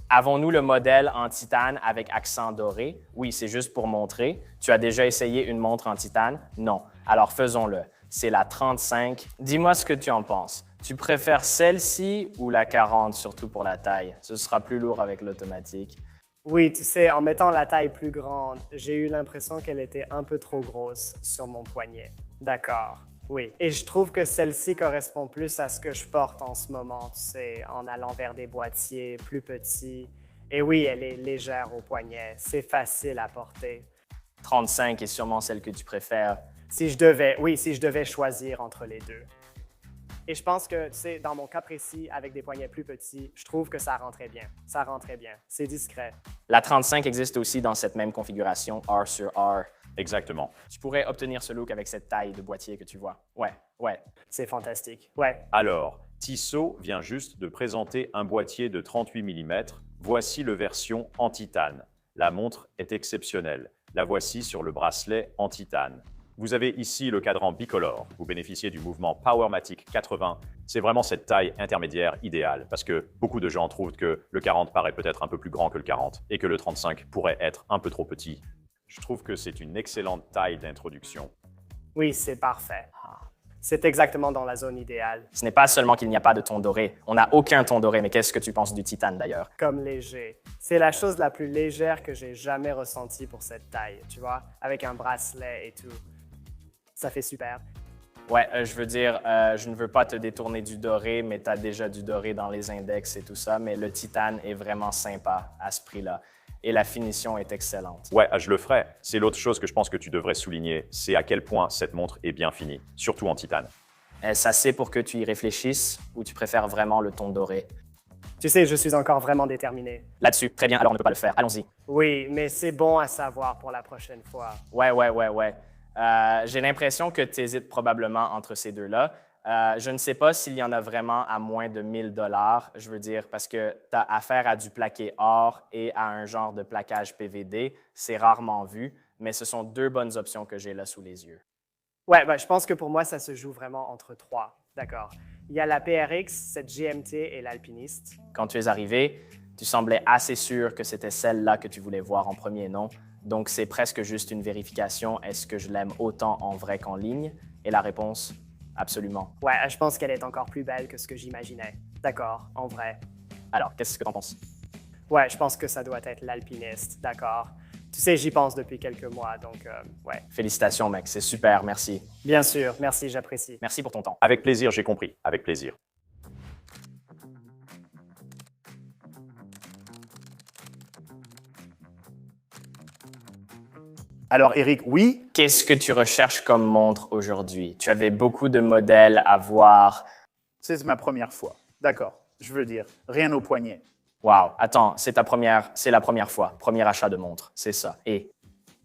Avons-nous le modèle en titane avec accent doré? Oui, c'est juste pour montrer. Tu as déjà essayé une montre en titane? Non. Alors faisons-le. C'est la 35. Dis-moi ce que tu en penses. Tu préfères celle-ci ou la 40, surtout pour la taille? Ce sera plus lourd avec l'automatique.
Oui, tu sais, en mettant la taille plus grande, j'ai eu l'impression qu'elle était un peu trop grosse sur mon poignet. D'accord, oui. Et je trouve que celle-ci correspond plus à ce que je porte en ce moment, tu sais, en allant vers des boîtiers plus petits. Et oui, elle est légère au poignet, c'est facile à porter.
35 est sûrement celle que tu préfères.
Si je devais choisir entre les deux. Et je pense que, tu sais, dans mon cas précis, avec des poignets plus petits, je trouve que ça rentrait bien. Ça rentrait bien. C'est discret.
La 35 existe aussi dans cette même configuration R sur R.
Exactement.
Tu pourrais obtenir ce look avec cette taille de boîtier que tu vois. Ouais.
C'est fantastique. Ouais.
Alors, Tissot vient juste de présenter un boîtier de 38 mm. Voici le version en titane. La montre est exceptionnelle. La voici sur le bracelet en titane. Vous avez ici le cadran bicolore. Vous bénéficiez du mouvement Powermatic 80. C'est vraiment cette taille intermédiaire idéale parce que beaucoup de gens trouvent que le 40 paraît peut-être un peu plus grand que le 40 et que le 35 pourrait être un peu trop petit. Je trouve que c'est une excellente taille d'introduction.
Oui, c'est parfait. C'est exactement dans la zone idéale.
Ce n'est pas seulement qu'il n'y a pas de ton doré. On n'a aucun ton doré, mais qu'est-ce que tu penses du titane d'ailleurs?
Comme léger. C'est la chose la plus légère que j'ai jamais ressentie pour cette taille, tu vois, avec un bracelet et tout. Ça fait super.
Ouais, je veux dire, je ne veux pas te détourner du doré, mais tu as déjà du doré dans les index et tout ça, mais le titane est vraiment sympa à ce prix-là. Et la finition est excellente.
Ouais, je le ferai. C'est l'autre chose que je pense que tu devrais souligner, c'est à quel point cette montre est bien finie, surtout en titane.
Est-ce assez pour que tu y réfléchisses ou tu préfères vraiment le ton doré?
Tu sais, je suis encore vraiment déterminé.
Là-dessus, très bien, alors on ne peut pas le faire. Allons-y.
Oui, mais c'est bon à savoir pour la prochaine fois.
Ouais. J'ai l'impression que tu hésites probablement entre ces deux-là. Je ne sais pas s'il y en a vraiment à moins de 1000 $. Je veux dire, parce que tu as affaire à du plaqué or et à un genre de plaquage PVD. C'est rarement vu, mais ce sont deux bonnes options que j'ai là sous les yeux.
Ouais, je pense que pour moi, ça se joue vraiment entre trois. D'accord. Il y a la PRX, cette GMT et l'alpiniste.
Quand tu es arrivé, tu semblais assez sûr que c'était celle-là que tu voulais voir en premier, non? Donc, c'est presque juste une vérification. Est-ce que je l'aime autant en vrai qu'en ligne? Et la réponse, absolument.
Ouais, je pense qu'elle est encore plus belle que ce que j'imaginais. D'accord, en vrai.
Alors, qu'est-ce que tu en penses?
Ouais, je pense que ça doit être l'alpiniste, d'accord. Tu sais, j'y pense depuis quelques mois, donc ouais.
Félicitations, mec, c'est super, merci.
Bien sûr, merci, j'apprécie.
Merci pour ton temps.
Avec plaisir, j'ai compris. Avec plaisir.
Alors, Eric, oui,
Qu'est-ce que tu recherches comme montre aujourd'hui? Tu avais beaucoup de modèles à voir.
c'est ma première fois. D'accord, je veux dire, rien au poignet.
Wow, attends, c'est la première fois, premier achat de montre, c'est ça. Et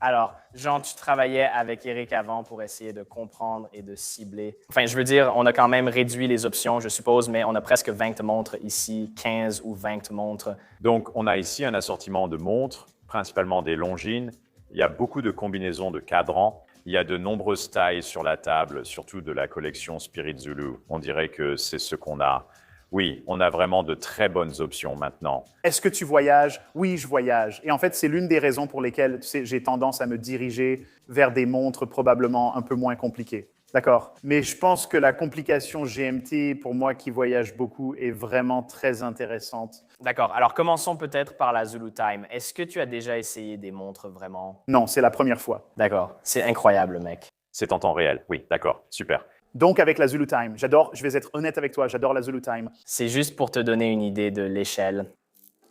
alors, Jean, tu travaillais avec Eric avant pour essayer de comprendre et de cibler. Enfin, je veux dire, on a quand même réduit les options, je suppose, mais on a presque 20 montres ici, 15 ou 20 montres.
Donc, on a ici un assortiment de montres, principalement des Longines. Il y a beaucoup de combinaisons de cadrans. Il y a de nombreuses tailles sur la table, surtout de la collection Spirit Zulu. On dirait que c'est ce qu'on a. Oui, on a vraiment de très bonnes options maintenant.
Est-ce que tu voyages? Oui, je voyage. Et en fait, c'est l'une des raisons pour lesquelles tu sais, j'ai tendance à me diriger vers des montres probablement un peu moins compliquées. D'accord. Mais je pense que la complication GMT, pour moi qui voyage beaucoup, est vraiment très intéressante.
D'accord, alors commençons peut-être par la Zulu Time. Est-ce que tu as déjà essayé des montres vraiment?
Non, c'est la première fois.
D'accord, c'est incroyable, mec.
C'est en temps réel. Oui, d'accord, super.
Donc, avec la Zulu Time, j'adore, je vais être honnête avec toi, j'adore la Zulu Time.
C'est juste pour te donner une idée de l'échelle.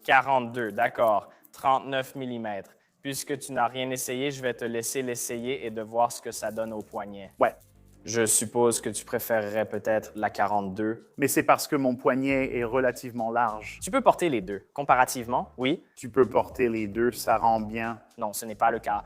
42, d'accord. 39 mm. Puisque tu n'as rien essayé, je vais te laisser l'essayer et de voir ce que ça donne au poignet.
Ouais,
Je suppose que tu préférerais peut-être la 42.
mais c'est parce que mon poignet est relativement large.
Tu peux porter les deux. Comparativement, oui.
Tu peux porter les deux, ça rend bien.
Non, ce n'est pas le cas.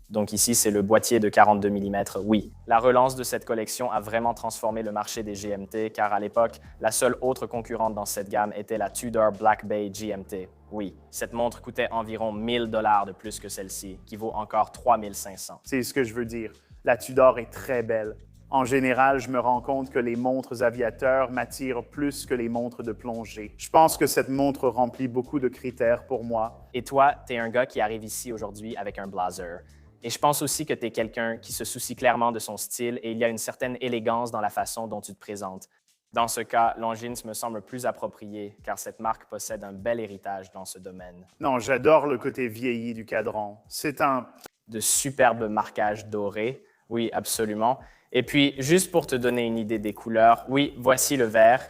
Donc ici, c'est le boîtier de 42 mm, oui. La relance de cette collection a vraiment transformé le marché des GMT, car à l'époque, la seule autre concurrente dans cette gamme était la Tudor Black Bay GMT. Oui, cette montre coûtait environ 1000 $ de plus que celle-ci, qui vaut encore 3500.
C'est ce que je veux dire. La Tudor est très belle. En général, je me rends compte que les montres aviateurs m'attirent plus que les montres de plongée. Je pense que cette montre remplit beaucoup de critères pour moi.
Et toi, tu es un gars qui arrive ici aujourd'hui avec un blazer. Et je pense aussi que tu es quelqu'un qui se soucie clairement de son style et il y a une certaine élégance dans la façon dont tu te présentes. Dans ce cas, Longines me semble plus approprié car cette marque possède un bel héritage dans ce domaine.
Non, j'adore le côté vieilli du cadran. C'est un...
De superbes marquages dorés, oui, absolument. Et puis, juste pour te donner une idée des couleurs, oui, voici le vert.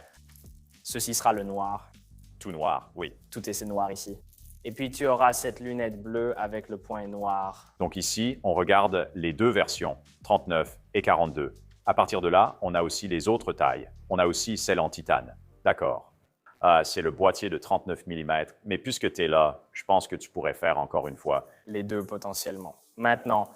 Ceci sera le noir.
Tout noir, oui.
Tout est noir ici. Et puis, tu auras cette lunette bleue avec le point noir.
Donc ici, on regarde les deux versions, 39 et 42. À partir de là, on a aussi les autres tailles. On a aussi celle en titane. D'accord. C'est le boîtier de 39 mm. Mais puisque tu es là, je pense que tu pourrais faire encore une fois.
Les deux potentiellement. Maintenant,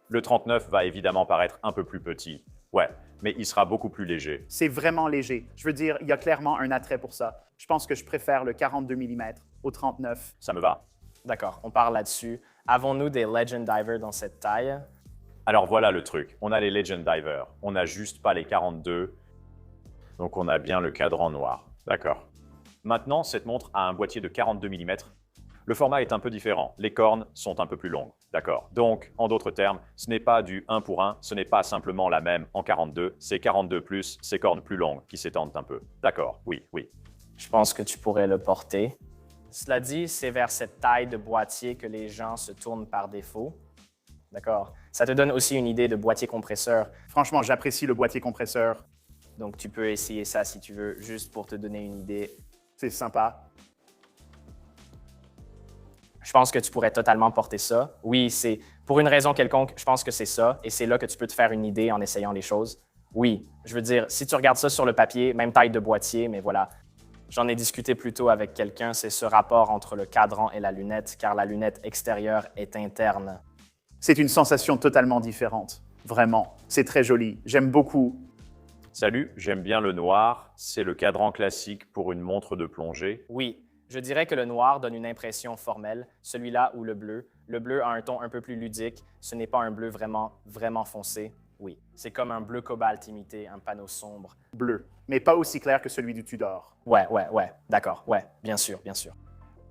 Le 39 va évidemment paraître un peu plus petit. Ouais, mais il sera beaucoup plus léger.
C'est vraiment léger. Je veux dire, il y a clairement un attrait pour ça. Je pense que je préfère le 42 mm au 39.
Ça me va.
d'accord, on parle là-dessus. Avons-nous des Legend Divers dans cette taille?
Alors voilà le truc. On a les Legend Divers. On n'a juste pas les 42. Donc on a bien le cadran noir. D'accord. Maintenant, cette montre a un boîtier de 42 mm. Le format est un peu différent. Les cornes sont un peu plus longues. D'accord. Donc, en d'autres termes, ce n'est pas du 1 pour 1, ce n'est pas simplement la même en 42, c'est 42 plus ces cornes plus longues qui s'étendent un peu. D'accord, oui, oui.
Je pense que tu pourrais le porter. Cela dit, c'est vers cette taille de boîtier que les gens se tournent par défaut. D'accord. Ça te donne aussi une idée de boîtier compresseur.
Franchement, j'apprécie le boîtier compresseur.
Donc, tu peux essayer ça si tu veux, juste pour te donner une idée.
C'est sympa.
Je pense que tu pourrais totalement porter ça. Oui, c'est pour une raison quelconque, je pense que c'est ça. Et c'est là que tu peux te faire une idée en essayant les choses. Oui, je veux dire, si tu regardes ça sur le papier, même taille de boîtier, mais voilà. J'en ai discuté plus tôt avec quelqu'un, c'est ce rapport entre le cadran et la lunette, car la lunette extérieure est interne.
C'est une sensation totalement différente. Vraiment. C'est très joli. J'aime beaucoup.
Salut, j'aime bien le noir. C'est le cadran classique pour une montre de plongée.
Oui, je dirais que le noir donne une impression formelle, celui-là ou le bleu. Le bleu a un ton un peu plus ludique. Ce n'est pas un bleu vraiment, vraiment foncé. Oui, c'est comme un bleu cobalt imité un panneau sombre.
Bleu. Mais pas aussi clair que celui du Tudor.
Ouais, d'accord, ouais, bien sûr, bien sûr.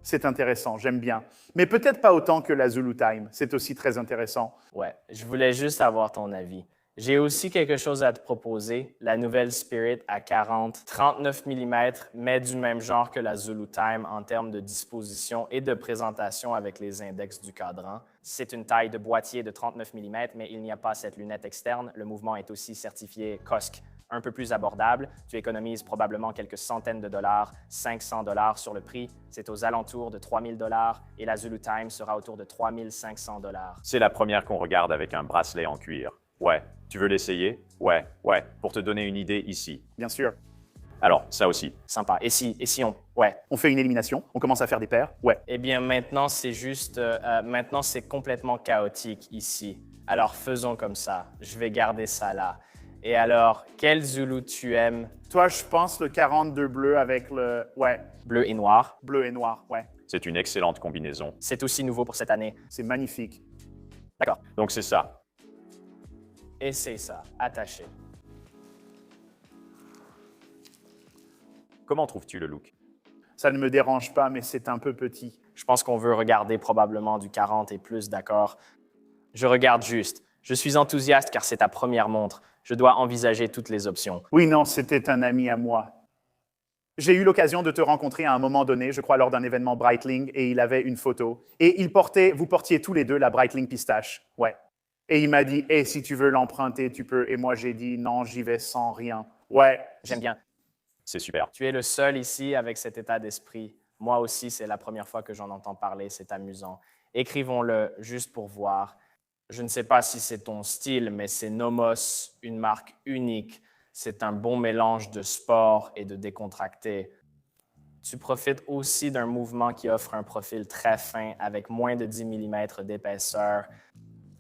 C'est intéressant, j'aime bien. Mais peut-être pas autant que la Zulu Time. C'est aussi très intéressant.
Ouais, je voulais juste avoir ton avis. J'ai aussi quelque chose à te proposer, la nouvelle Spirit à 40, 39 mm, mais du même genre que la Zulu Time en termes de disposition et de présentation avec les index du cadran. C'est une taille de boîtier de 39 mm, mais il n'y a pas cette lunette externe. Le mouvement est aussi certifié COSC, un peu plus abordable. Tu économises probablement quelques centaines de dollars, 500 dollars sur le prix. C'est aux alentours de 3000 dollars et la Zulu Time sera autour de 3500 dollars.
C'est la première qu'on regarde avec un bracelet en cuir. Ouais. Tu veux l'essayer? Ouais. Pour te donner une idée ici.
Bien sûr.
Alors, ça aussi.
Sympa. Et si on... Ouais.
On fait une élimination, on commence à faire des paires. Ouais.
Eh bien, maintenant, c'est juste... maintenant, c'est complètement chaotique ici. Alors, faisons comme ça. Je vais garder ça là. Et alors, quel Zulu tu aimes?
Toi, je pense le 42 bleu avec le... Ouais.
Bleu et noir.
Bleu et noir, ouais.
C'est une excellente combinaison.
C'est aussi nouveau pour cette année.
C'est magnifique.
D'accord.
Donc c'est ça.
Et c'est ça, attaché.
Comment trouves-tu le look?
Ça ne me dérange pas, mais c'est un peu petit.
Je pense qu'on veut regarder probablement du 40 et plus, d'accord? Je regarde juste. Je suis enthousiaste car c'est ta première montre. Je dois envisager toutes les options.
Oui, non, c'était un ami à moi. J'ai eu l'occasion de te rencontrer à un moment donné, je crois lors d'un événement Breitling, et il avait une photo. Et vous portiez tous les deux la Breitling pistache. Ouais. Et il m'a dit, hey, si tu veux l'emprunter, tu peux. Et moi, j'ai dit, non, j'y vais sans rien. Ouais.
J'aime bien.
C'est super.
Tu es le seul ici avec cet état d'esprit. Moi aussi, c'est la première fois que j'en entends parler. C'est amusant. Écrivons-le juste pour voir. Je ne sais pas si c'est ton style, mais c'est Nomos, une marque unique. C'est un bon mélange de sport et de décontracté. Tu profites aussi d'un mouvement qui offre un profil très fin avec moins de 10 mm d'épaisseur.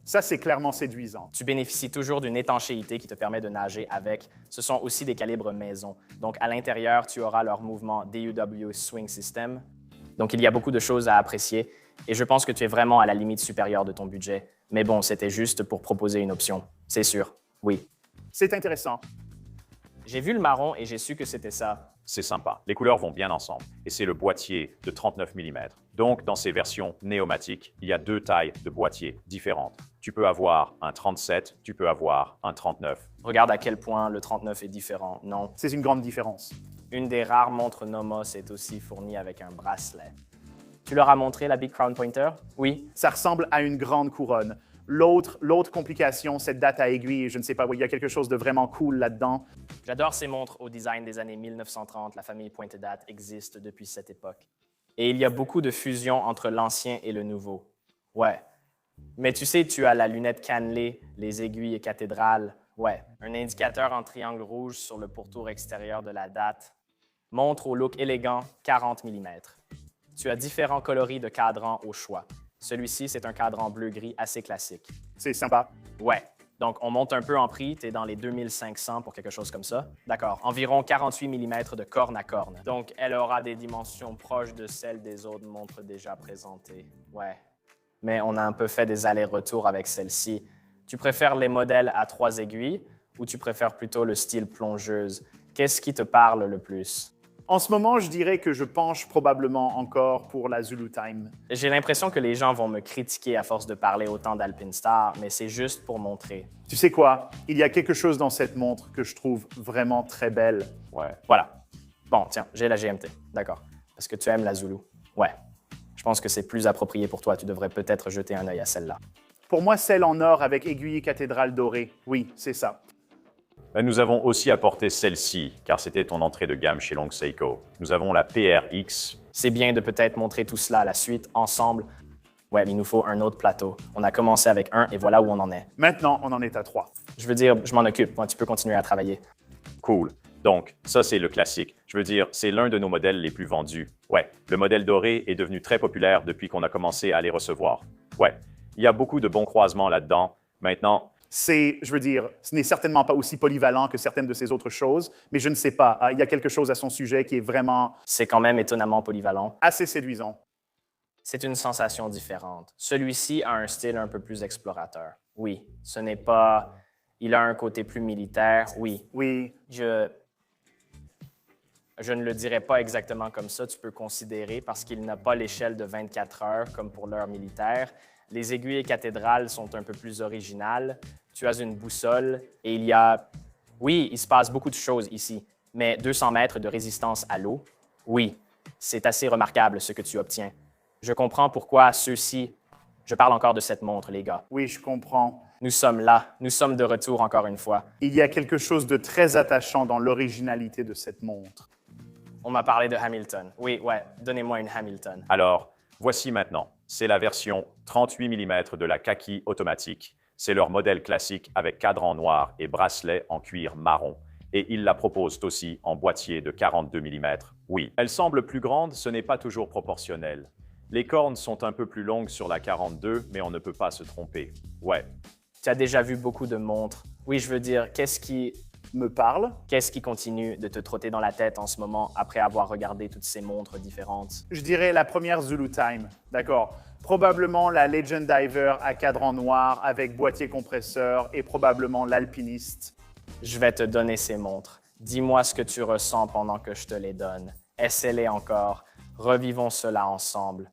Ça, c'est clairement séduisant.
Tu bénéficies toujours d'une étanchéité qui te permet de nager avec. Ce sont aussi des calibres maison. Donc, à l'intérieur, tu auras leur mouvement DUW Swing System. Donc, il y a beaucoup de choses à apprécier et je pense que tu es vraiment à la limite supérieure de ton budget. Mais bon, c'était juste pour proposer une option. C'est sûr, oui.
C'est intéressant.
J'ai vu le marron et j'ai su que c'était ça.
C'est sympa. Les couleurs vont bien ensemble. Et c'est le boîtier de 39 mm. Donc, dans ces versions néomatiques, il y a deux tailles de boîtiers différentes. Tu peux avoir un 37, tu peux avoir un 39.
Regarde à quel point le 39 est différent, non?
C'est une grande différence.
Une des rares montres Nomos est aussi fournie avec un bracelet. Tu leur as montré la Big Crown Pointer? Oui.
Ça ressemble à une grande couronne. L'autre complication, cette date à aiguille, je ne sais pas, il y a quelque chose de vraiment cool là-dedans.
J'adore ces montres au design des années 1930. La famille Pointed Date existe depuis cette époque. Et il y a beaucoup de fusion entre l'ancien et le nouveau. Ouais. Mais tu sais, tu as la lunette cannelée, les aiguilles et cathédrales. Ouais. Un indicateur en triangle rouge sur le pourtour extérieur de la date. Montre au look élégant, 40 mm. Tu as différents coloris de cadran au choix. Celui-ci, c'est un cadran bleu-gris assez classique.
C'est sympa.
Ouais. Donc, on monte un peu en prix. Tu es dans les 2500 pour quelque chose comme ça. D'accord. Environ 48 mm de corne à corne. Donc, elle aura des dimensions proches de celles des autres montres déjà présentées. Ouais. Mais on a un peu fait des allers-retours avec celle-ci. Tu préfères les modèles à 3 aiguilles ou tu préfères plutôt le style plongeuse? Qu'est-ce qui te parle le plus?
En ce moment, je dirais que je penche probablement encore pour la Zulu Time.
J'ai l'impression que les gens vont me critiquer à force de parler autant d'Alpinstar, mais c'est juste pour montrer.
Tu sais quoi? Il y a quelque chose dans cette montre que je trouve vraiment très belle.
Ouais.
Voilà. Bon, tiens, j'ai la GMT. D'accord. Parce que tu aimes la Zulu. Ouais. Je pense que c'est plus approprié pour toi. Tu devrais peut-être jeter un œil à celle-là.
Pour moi, celle en or avec aiguille et cathédrale dorée. Oui, c'est ça.
Mais nous avons aussi apporté celle-ci, car c'était ton entrée de gamme chez Long Seiko. Nous avons la PRX.
C'est bien de peut-être montrer tout cela à la suite, ensemble. Ouais, mais il nous faut un autre plateau. On a commencé avec un et voilà où on en est.
Maintenant, on en est à 3.
Je veux dire, je m'en occupe. Moi, tu peux continuer à travailler.
Cool. Donc, ça, c'est le classique. Je veux dire, c'est l'un de nos modèles les plus vendus. Ouais, le modèle doré est devenu très populaire depuis qu'on a commencé à les recevoir. Ouais, il y a beaucoup de bons croisements là-dedans. Maintenant,
Je veux dire, ce n'est certainement pas aussi polyvalent que certaines de ces autres choses, mais je ne sais pas. Il y a quelque chose à son sujet qui est vraiment
C'est quand même étonnamment polyvalent.
assez séduisant.
C'est une sensation différente. Celui-ci a un style un peu plus explorateur. Oui, ce n'est pas... Il a un côté plus militaire, oui.
Oui,
Je ne le dirais pas exactement comme ça, tu peux considérer, parce qu'il n'a pas l'échelle de 24 heures comme pour l'heure militaire. Les aiguilles et cathédrales sont un peu plus originales. Tu as une boussole et il y a... Oui, il se passe beaucoup de choses ici, mais 200 mètres de résistance à l'eau, oui, c'est assez remarquable ce que tu obtiens. Je comprends pourquoi ceux-ci... Je parle encore de cette montre, les gars.
Oui, je comprends.
Nous sommes là, nous sommes de retour encore une fois.
Il y a quelque chose de très attachant dans l'originalité de cette montre.
On m'a parlé de Hamilton. Oui, ouais, donnez-moi une Hamilton.
Alors, voici maintenant. C'est la version 38 mm de la Kaki automatique. C'est leur modèle classique avec cadran noir et bracelet en cuir marron. Et ils la proposent aussi en boîtier de 42 mm. Oui, elle semble plus grande, ce n'est pas toujours proportionnel. Les cornes sont un peu plus longues sur la 42, mais on ne peut pas se tromper. Ouais.
Tu as déjà vu beaucoup de montres. Oui, je veux dire, qu'est-ce qui continue de te trotter dans la tête en ce moment après avoir regardé toutes ces montres différentes?
Je dirais la première Zulu Time, d'accord. Probablement la Legend Diver à cadran noir avec boîtier compresseur et probablement l'Alpiniste.
Je vais te donner ces montres. Dis-moi ce que tu ressens pendant que je te les donne. Essaie-les encore. Revivons cela ensemble.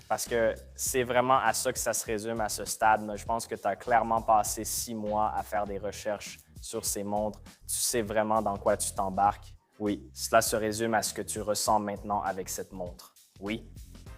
Parce que c'est vraiment à ça que ça se résume à ce stade. Mais je pense que tu as clairement passé 6 mois à faire des recherches sur ces montres. Tu sais vraiment dans quoi tu t'embarques. Oui, cela se résume à ce que tu ressens maintenant avec cette montre. Oui.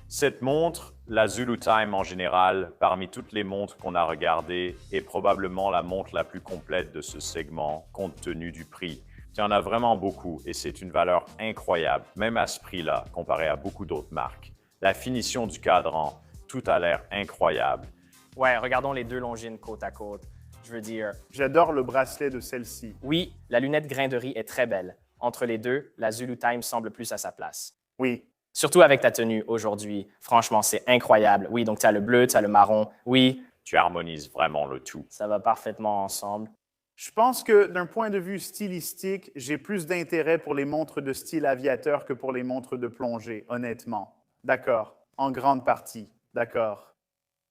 Cette montre, la Zulu Time en général, parmi toutes les montres qu'on a regardées, est probablement la montre la plus complète de ce segment, compte tenu du prix. Il y en a vraiment beaucoup et c'est une valeur incroyable, même à ce prix-là, comparé à beaucoup d'autres marques. La finition du cadran, tout a l'air incroyable.
Ouais, regardons les deux Longines côte à côte. Je veux dire...
J'adore le bracelet de celle-ci.
Oui, la lunette grain de riz est très belle. Entre les deux, la Zulu Time semble plus à sa place.
Oui.
Surtout avec ta tenue aujourd'hui. Franchement, c'est incroyable. Oui, donc tu as le bleu, tu as le marron. Oui.
Tu harmonises vraiment le tout.
Ça va parfaitement ensemble.
Je pense que d'un point de vue stylistique, j'ai plus d'intérêt pour les montres de style aviateur que pour les montres de plongée, honnêtement. D'accord, en grande partie, d'accord.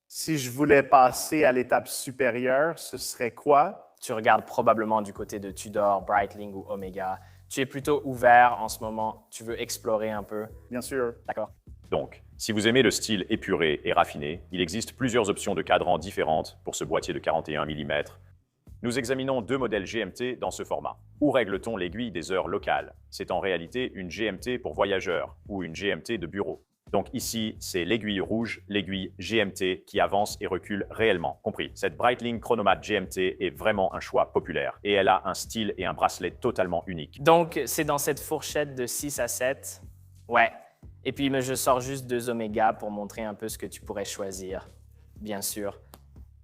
Si je voulais passer à l'étape supérieure, ce serait quoi?
Tu regardes probablement du côté de Tudor, Breitling ou Omega. Tu es plutôt ouvert en ce moment. Tu veux explorer un peu.
Bien sûr.
D'accord.
Donc, si vous aimez le style épuré et raffiné, il existe plusieurs options de cadran différentes pour ce boîtier de 41 mm. Nous examinons 2 modèles GMT dans ce format. Où règle-t-on l'aiguille des heures locales? C'est en réalité une GMT pour voyageurs ou une GMT de bureau. Donc ici, c'est l'aiguille rouge, l'aiguille GMT qui avance et recule réellement. Compris, cette Breitling Chronomat GMT est vraiment un choix populaire et elle a un style et un bracelet totalement uniques.
Donc, c'est dans cette fourchette de 6 à 7? Ouais. Et puis, mais je sors juste 2 Omega pour montrer un peu ce que tu pourrais choisir. Bien sûr.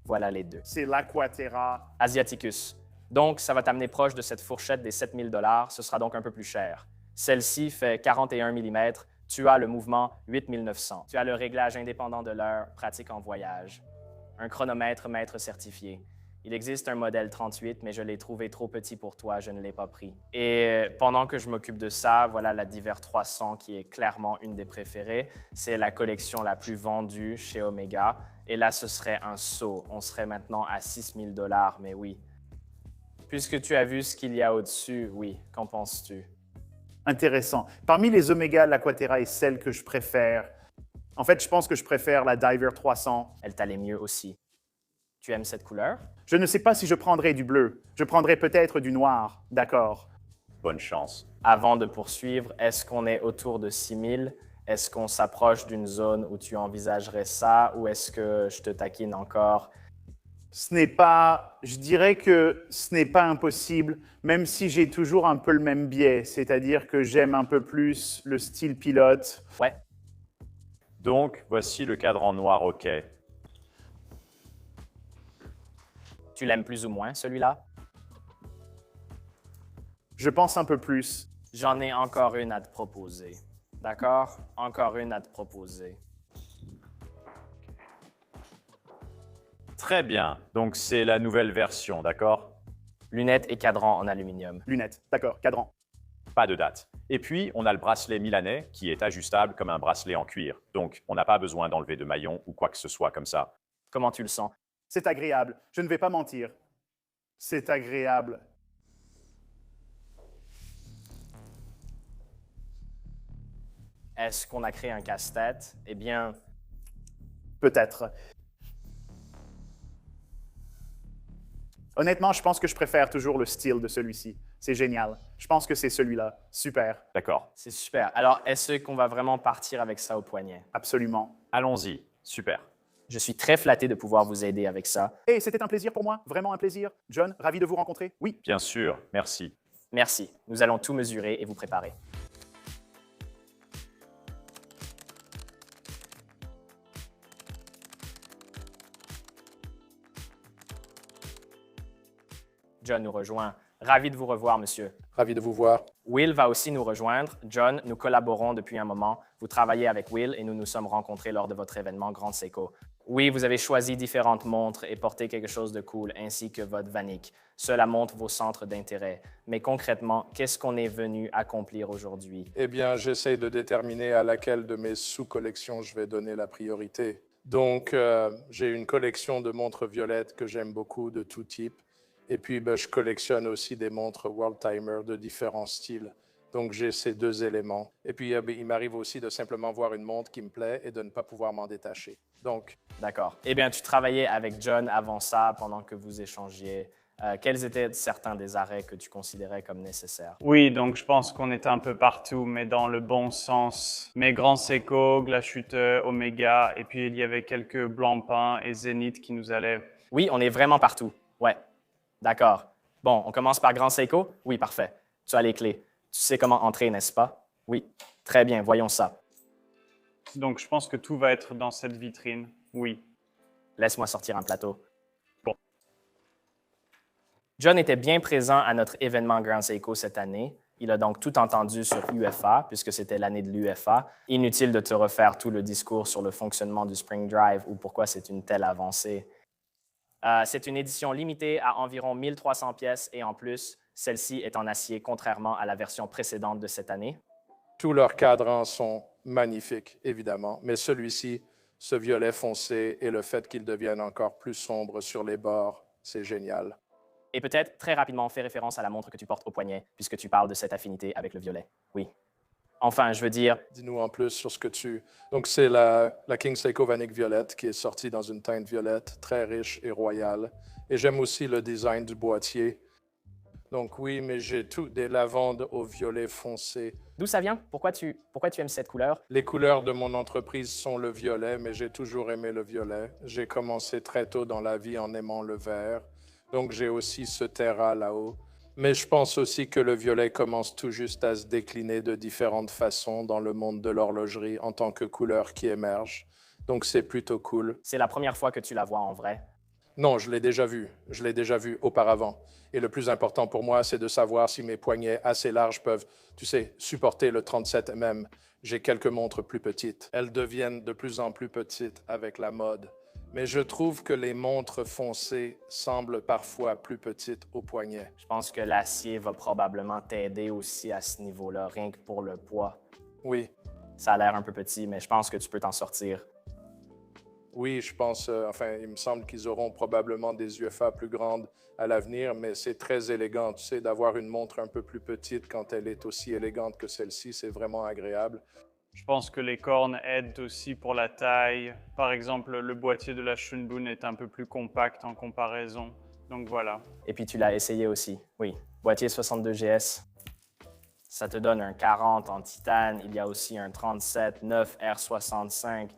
Voilà les deux.
C'est l'Aquaterra.
Asiaticus. Donc, ça va t'amener proche de cette fourchette des 7 000 $. Ce sera donc un peu plus cher. Celle-ci fait 41 mm. Tu as le mouvement 8900. Tu as le réglage indépendant de l'heure, pratique en voyage. Un chronomètre maître certifié. Il existe un modèle 38, mais je l'ai trouvé trop petit pour toi, je ne l'ai pas pris. Et pendant que je m'occupe de ça, voilà la Diver 300 qui est clairement une des préférées. C'est la collection la plus vendue chez Omega. Et là, ce serait un saut. On serait maintenant à 6 000 $, mais oui. Puisque tu as vu ce qu'il y a au-dessus, oui, qu'en penses-tu?
Intéressant. Parmi les Omega, l'Aquaterra est celle que je préfère. En fait, je pense que je préfère la Diver 300.
Elle t'allait mieux aussi. Tu aimes cette couleur?
Je ne sais pas si je prendrais du bleu. Je prendrais peut-être du noir. D'accord.
Bonne chance.
Avant de poursuivre, est-ce qu'on est autour de 6 000? Est-ce qu'on s'approche d'une zone où tu envisagerais ça ou est-ce que je te taquine encore?
Je dirais que ce n'est pas impossible, même si j'ai toujours un peu le même biais, c'est-à-dire que j'aime un peu plus le style pilote.
Ouais.
Donc, voici le cadran noir OK.
Tu l'aimes plus ou moins, celui-là?
Je pense un peu plus.
J'en ai encore une à te proposer. D'accord? Encore une à te proposer.
Très bien. Donc, c'est la nouvelle version, d'accord?
Lunettes et cadran en aluminium.
Lunettes, d'accord, cadran.
Pas de date. Et puis, on a le bracelet milanais qui est ajustable comme un bracelet en cuir. Donc, on n'a pas besoin d'enlever de maillon ou quoi que ce soit comme ça.
Comment tu le sens?
C'est agréable, je ne vais pas mentir. C'est agréable.
Est-ce qu'on a créé un casse-tête? Eh bien,
Peut-être. Honnêtement, je pense que je préfère toujours le style de celui-ci. C'est génial. Je pense que c'est celui-là. Super.
D'accord.
C'est super. Alors, est-ce qu'on va vraiment partir avec ça au poignet?
Absolument.
Allons-y. Super.
Je suis très flatté de pouvoir vous aider avec ça.
Et c'était un plaisir pour moi. Vraiment un plaisir. John, ravi de vous rencontrer. Oui.
Bien sûr. Merci.
Merci. Nous allons tout mesurer et vous préparer. John nous rejoint. Ravi de vous revoir, monsieur.
Ravi de vous voir.
Will va aussi nous rejoindre. John, nous collaborons depuis un moment. Vous travaillez avec Will et nous nous sommes rencontrés lors de votre événement Grand Seiko. Oui, vous avez choisi différentes montres et porté quelque chose de cool, ainsi que votre Vanik. Cela montre vos centres d'intérêt. Mais concrètement, qu'est-ce qu'on est venu accomplir aujourd'hui?
Eh bien, j'essaie de déterminer à laquelle de mes sous-collections je vais donner la priorité. Donc, j'ai une collection de montres violettes que j'aime beaucoup, de tout type. Et puis, je collectionne aussi des montres World Timer de différents styles. Donc, j'ai ces deux éléments. Et puis, il m'arrive aussi de simplement voir une montre qui me plaît et de ne pas pouvoir m'en détacher. Donc,
D'accord. Eh bien, tu travaillais avec John avant ça, pendant que vous échangiez. Quels étaient certains des arrêts que tu considérais comme nécessaires?
Oui, donc je pense qu'on était un peu partout, mais dans le bon sens. Mes grands Seiko, Glashütte, Omega, et puis il y avait quelques Blancpain et Zénith qui nous allaient.
Oui, on est vraiment partout. Ouais. D'accord. Bon, on commence par Grand Seiko? Oui, parfait. Tu as les clés. Tu sais comment entrer, n'est-ce pas? Oui. Très bien, voyons ça.
Donc je pense que tout va être dans cette vitrine. Oui.
Laisse-moi sortir un plateau.
Bon.
John était bien présent à notre événement Grand Seiko cette année. Il a donc tout entendu sur UFA, puisque c'était l'année de l'UFA. Inutile de te refaire tout le discours sur le fonctionnement du Spring Drive ou pourquoi c'est une telle avancée. C'est une édition limitée à environ 1300 pièces et en plus, celle-ci est en acier, contrairement à la version précédente de cette année.
tous leurs cadrans sont magnifiques, évidemment. Mais celui-ci, ce violet foncé et le fait qu'il devienne encore plus sombre sur les bords, c'est génial.
Et peut-être, très rapidement, fais référence à la montre que tu portes au poignet, puisque tu parles de cette affinité avec le violet. Oui. Enfin, je veux dire,
Dis-nous en plus sur ce que tu... Donc, c'est la King Seiko Vanik violette qui est sortie dans une teinte violette, très riche et royale. Et j'aime aussi le design du boîtier. Donc oui, mais j'ai tout des lavandes au violet foncé.
d'où ça vient? Pourquoi tu aimes cette couleur?
Les couleurs de mon entreprise sont le violet, mais j'ai toujours aimé le violet. J'ai commencé très tôt dans la vie en aimant le vert. Donc j'ai aussi ce terra là-haut. Mais je pense aussi que le violet commence tout juste à se décliner de différentes façons dans le monde de l'horlogerie en tant que couleur qui émerge. Donc c'est plutôt cool.
C'est la première fois que tu la vois en vrai.
Non, je l'ai déjà vu. Je l'ai déjà vu auparavant. Et le plus important pour moi, c'est de savoir si mes poignets assez larges peuvent, tu sais, supporter le 37 mm. J'ai quelques montres plus petites. Elles deviennent de plus en plus petites avec la mode. Mais je trouve que les montres foncées semblent parfois plus petites au poignet.
Je pense que l'acier va probablement t'aider aussi à ce niveau-là, rien que pour le poids.
Oui,
Ça a l'air un peu petit, mais je pense que tu peux t'en sortir.
oui, je pense, il me semble qu'ils auront probablement des UFA plus grandes à l'avenir, mais c'est très élégant, tu sais, d'avoir une montre un peu plus petite quand elle est aussi élégante que celle-ci, c'est vraiment agréable.
Je pense que les cornes aident aussi pour la taille. Par exemple, le boîtier de la Shunbun est un peu plus compact en comparaison. Donc voilà.
Et puis tu l'as essayé aussi, oui. Boîtier 62 GS, ça te donne un 40 en titane. Il y a aussi un 37 9 R65.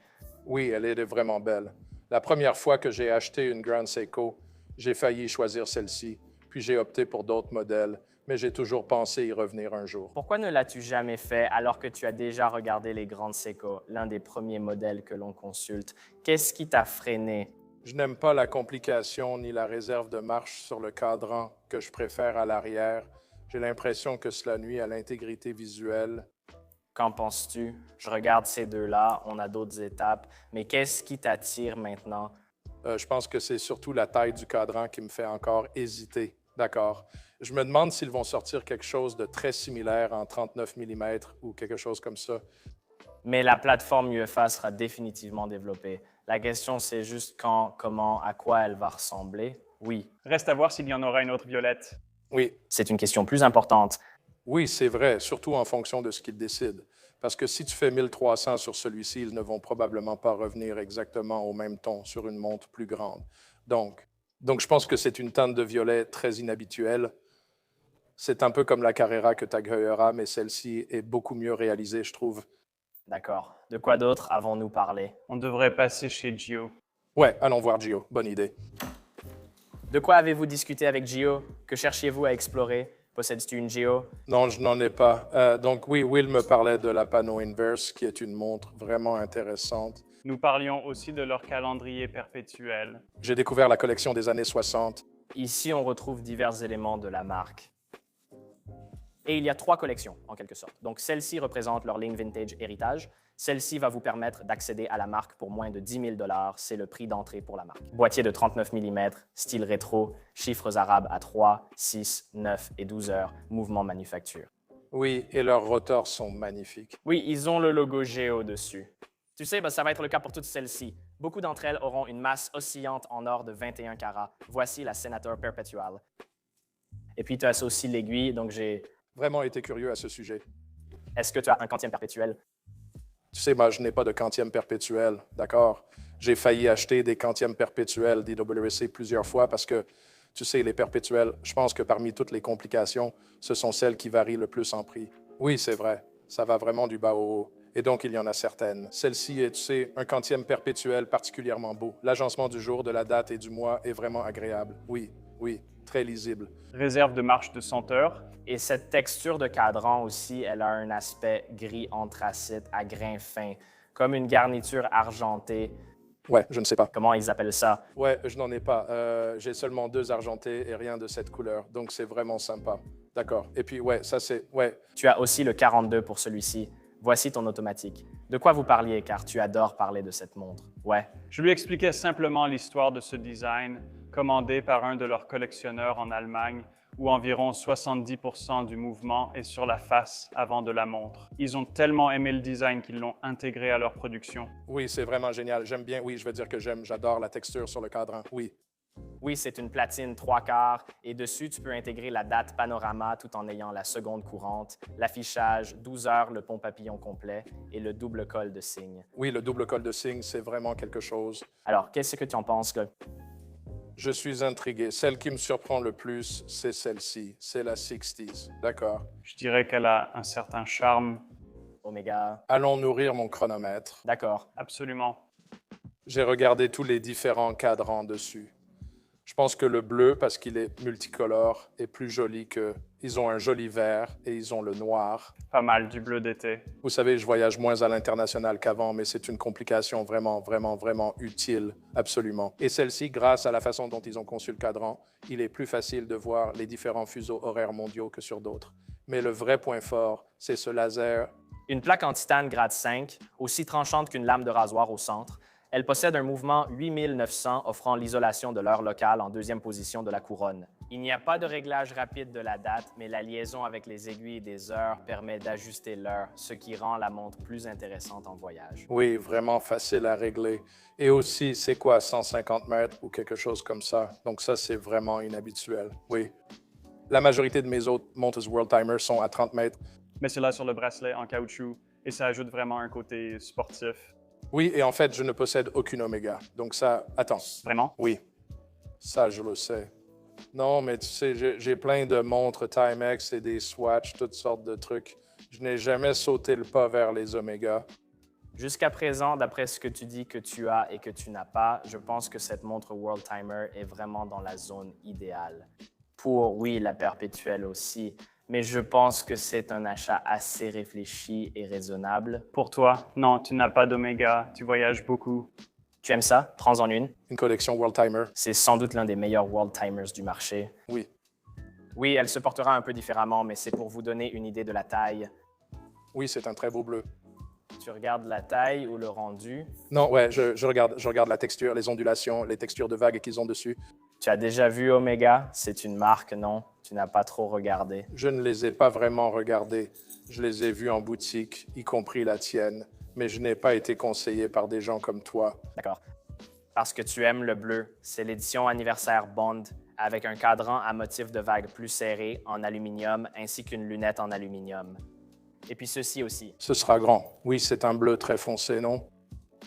Oui, elle est vraiment belle. La première fois que j'ai acheté une Grand Seiko, j'ai failli choisir celle-ci, puis j'ai opté pour d'autres modèles, mais j'ai toujours pensé y revenir un jour.
Pourquoi ne l'as-tu jamais fait alors que tu as déjà regardé les grandes Seiko, l'un des premiers modèles que l'on consulte? Qu'est-ce qui t'a freiné?
Je n'aime pas la complication ni la réserve de marche sur le cadran que je préfère à l'arrière. J'ai l'impression que cela nuit à l'intégrité visuelle.
Qu'en penses-tu? Je regarde ces deux-là, on a d'autres étapes, mais qu'est-ce qui t'attire maintenant?
Je pense que c'est surtout la taille du cadran qui me fait encore hésiter. D'accord. Je me demande s'ils vont sortir quelque chose de très similaire en 39 mm ou quelque chose comme ça.
Mais la plateforme UFA sera définitivement développée. La question, c'est juste quand, comment, à quoi elle va ressembler. Oui,
Reste à voir s'il y en aura une autre violette.
Oui,
c'est une question plus importante.
oui, c'est vrai, surtout en fonction de ce qu'ils décident. Parce que si tu fais 1300 sur celui-ci, ils ne vont probablement pas revenir exactement au même ton sur une montre plus grande. Donc, Donc, je pense que c'est une teinte de violet très inhabituelle. C'est un peu comme la Carrera que Tag Heuer a, mais celle-ci est beaucoup mieux réalisée, je trouve.
D'accord. De quoi d'autre avons-nous parlé?
On devrait passer chez Gio.
Ouais, allons voir Gio. Bonne idée.
De quoi avez-vous discuté avec Gio? Que cherchiez-vous à explorer? Possèdes-tu une Gio?
Non, je n'en ai pas. Donc oui, Will me parlait de la Pano Inverse, qui est une montre vraiment intéressante.
Nous parlions aussi de leur calendrier perpétuel.
J'ai découvert la collection des années 60.
Ici, on retrouve divers éléments de la marque. Et il y a 3 collections, en quelque sorte. Donc, celle-ci représente leur ligne vintage héritage. Celle-ci va vous permettre d'accéder à la marque pour moins de 10 000 $. C'est le prix d'entrée pour la marque. Boîtier de 39 mm, style rétro, chiffres arabes à 3, 6, 9 et 12 heures, mouvement manufacture.
Oui, et leurs rotors sont magnifiques.
Oui, ils ont le logo Géo dessus. Tu sais, ça va être le cas pour toutes celles-ci. Beaucoup d'entre elles auront une masse oscillante en or de 21 carats. Voici la Senator Perpetual. Et puis, tu as aussi l'aiguille, donc j'ai...
Vraiment été curieux à ce sujet.
Est-ce que tu as un quantième perpétuel?
Tu sais, moi, je n'ai pas de quantième perpétuel, d'accord? J'ai failli acheter des quantièmes perpétuels d'IWC plusieurs fois parce que, tu sais, les perpétuels, je pense que parmi toutes les complications, ce sont celles qui varient le plus en prix. Oui, c'est vrai, ça va vraiment du bas au haut. Et donc, il y en a certaines. Celle-ci est, tu sais, un quantième perpétuel particulièrement beau. L'agencement du jour, de la date et du mois est vraiment agréable. Oui, oui, très lisible.
Réserve de marche de senteur.
Et cette texture de cadran aussi, elle a un aspect gris anthracite à grains fins, comme une garniture argentée.
Ouais, je ne sais pas.
Comment ils appellent ça?
Ouais, je n'en ai pas. J'ai seulement 2 argentés et rien de cette couleur. Donc, c'est vraiment sympa. D'accord. Et puis, ouais, ça c'est... Ouais.
Tu as aussi le 42 pour celui-ci. Voici ton automatique. De quoi vous parliez, car tu adores parler de cette montre. Ouais.
Je lui expliquais simplement l'histoire de ce design, commandé par un de leurs collectionneurs en Allemagne, où environ 70% du mouvement est sur la face avant de la montre. Ils ont tellement aimé le design qu'ils l'ont intégré à leur production.
Oui, c'est vraiment génial. J'aime bien, oui, je veux dire que j'adore la texture sur le cadran, oui.
Oui, c'est une platine 3/4 et dessus, tu peux intégrer la date panorama tout en ayant la seconde courante, l'affichage 12 heures, le pont papillon complet et le double col de cygne.
Oui, le double col de cygne, c'est vraiment quelque chose.
Alors, qu'est-ce que tu en penses?
Je suis intrigué. Celle qui me surprend le plus, c'est celle-ci. C'est la 60s. D'accord.
Je dirais qu'elle a un certain charme.
Oméga.
Allons nourrir mon chronomètre.
D'accord.
Absolument.
J'ai regardé tous les différents cadrans dessus. Je pense que le bleu, parce qu'il est multicolore, est plus joli que... Ils ont un joli vert et ils ont le noir.
Pas mal du bleu d'été.
Vous savez, je voyage moins à l'international qu'avant, mais c'est une complication vraiment, vraiment, vraiment utile, absolument. Et celle-ci, grâce à la façon dont ils ont conçu le cadran, il est plus facile de voir les différents fuseaux horaires mondiaux que sur d'autres. Mais le vrai point fort, c'est ce laser.
Une plaque en titane grade 5, aussi tranchante qu'une lame de rasoir au centre. Elle possède un mouvement 8900 offrant l'isolation de l'heure locale en deuxième position de la couronne. Il n'y a pas de réglage rapide de la date, mais la liaison avec les aiguilles des heures permet d'ajuster l'heure, ce qui rend la montre plus intéressante en voyage.
Oui, vraiment facile à régler. Et aussi, c'est quoi, 150 mètres ou quelque chose comme ça? Donc ça, c'est vraiment inhabituel, oui. La majorité de mes autres montres World Timer sont à 30 mètres.
Mais c'est là sur le bracelet en caoutchouc et ça ajoute vraiment un côté sportif.
Oui, et en fait, je ne possède aucune Omega. Donc ça, attends.
Vraiment?
Oui, ça, je le sais. Non, mais tu sais, j'ai plein de montres Timex et des Swatch, toutes sortes de trucs. Je n'ai jamais sauté le pas vers les Omega.
Jusqu'à présent, d'après ce que tu dis que tu as et que tu n'as pas, je pense que cette montre World Timer est vraiment dans la zone idéale. Pour, oui, la perpétuelle aussi, mais je pense que c'est un achat assez réfléchi et raisonnable.
Pour toi, non, tu n'as pas d'Oméga, tu voyages beaucoup.
Tu aimes ça? Prends-en une.
Une collection World Timer.
C'est sans doute l'un des meilleurs World Timers du marché.
Oui.
Oui, elle se portera un peu différemment, mais c'est pour vous donner une idée de la taille.
Oui, c'est un très beau bleu.
Tu regardes la taille ou le rendu.
Non, ouais, je regarde la texture, les ondulations, les textures de vagues qu'ils ont dessus.
Tu as déjà vu Omega? C'est une marque, non? Tu n'as pas trop regardé.
Je ne les ai pas vraiment regardés. Je les ai vus en boutique, y compris la tienne. Mais je n'ai pas été conseillé par des gens comme toi.
D'accord. Parce que tu aimes le bleu. C'est l'édition anniversaire Bond, avec un cadran à motif de vagues plus serré en aluminium ainsi qu'une lunette en aluminium. Et puis ceci aussi.
Ce sera grand. Oui, c'est un bleu très foncé, non?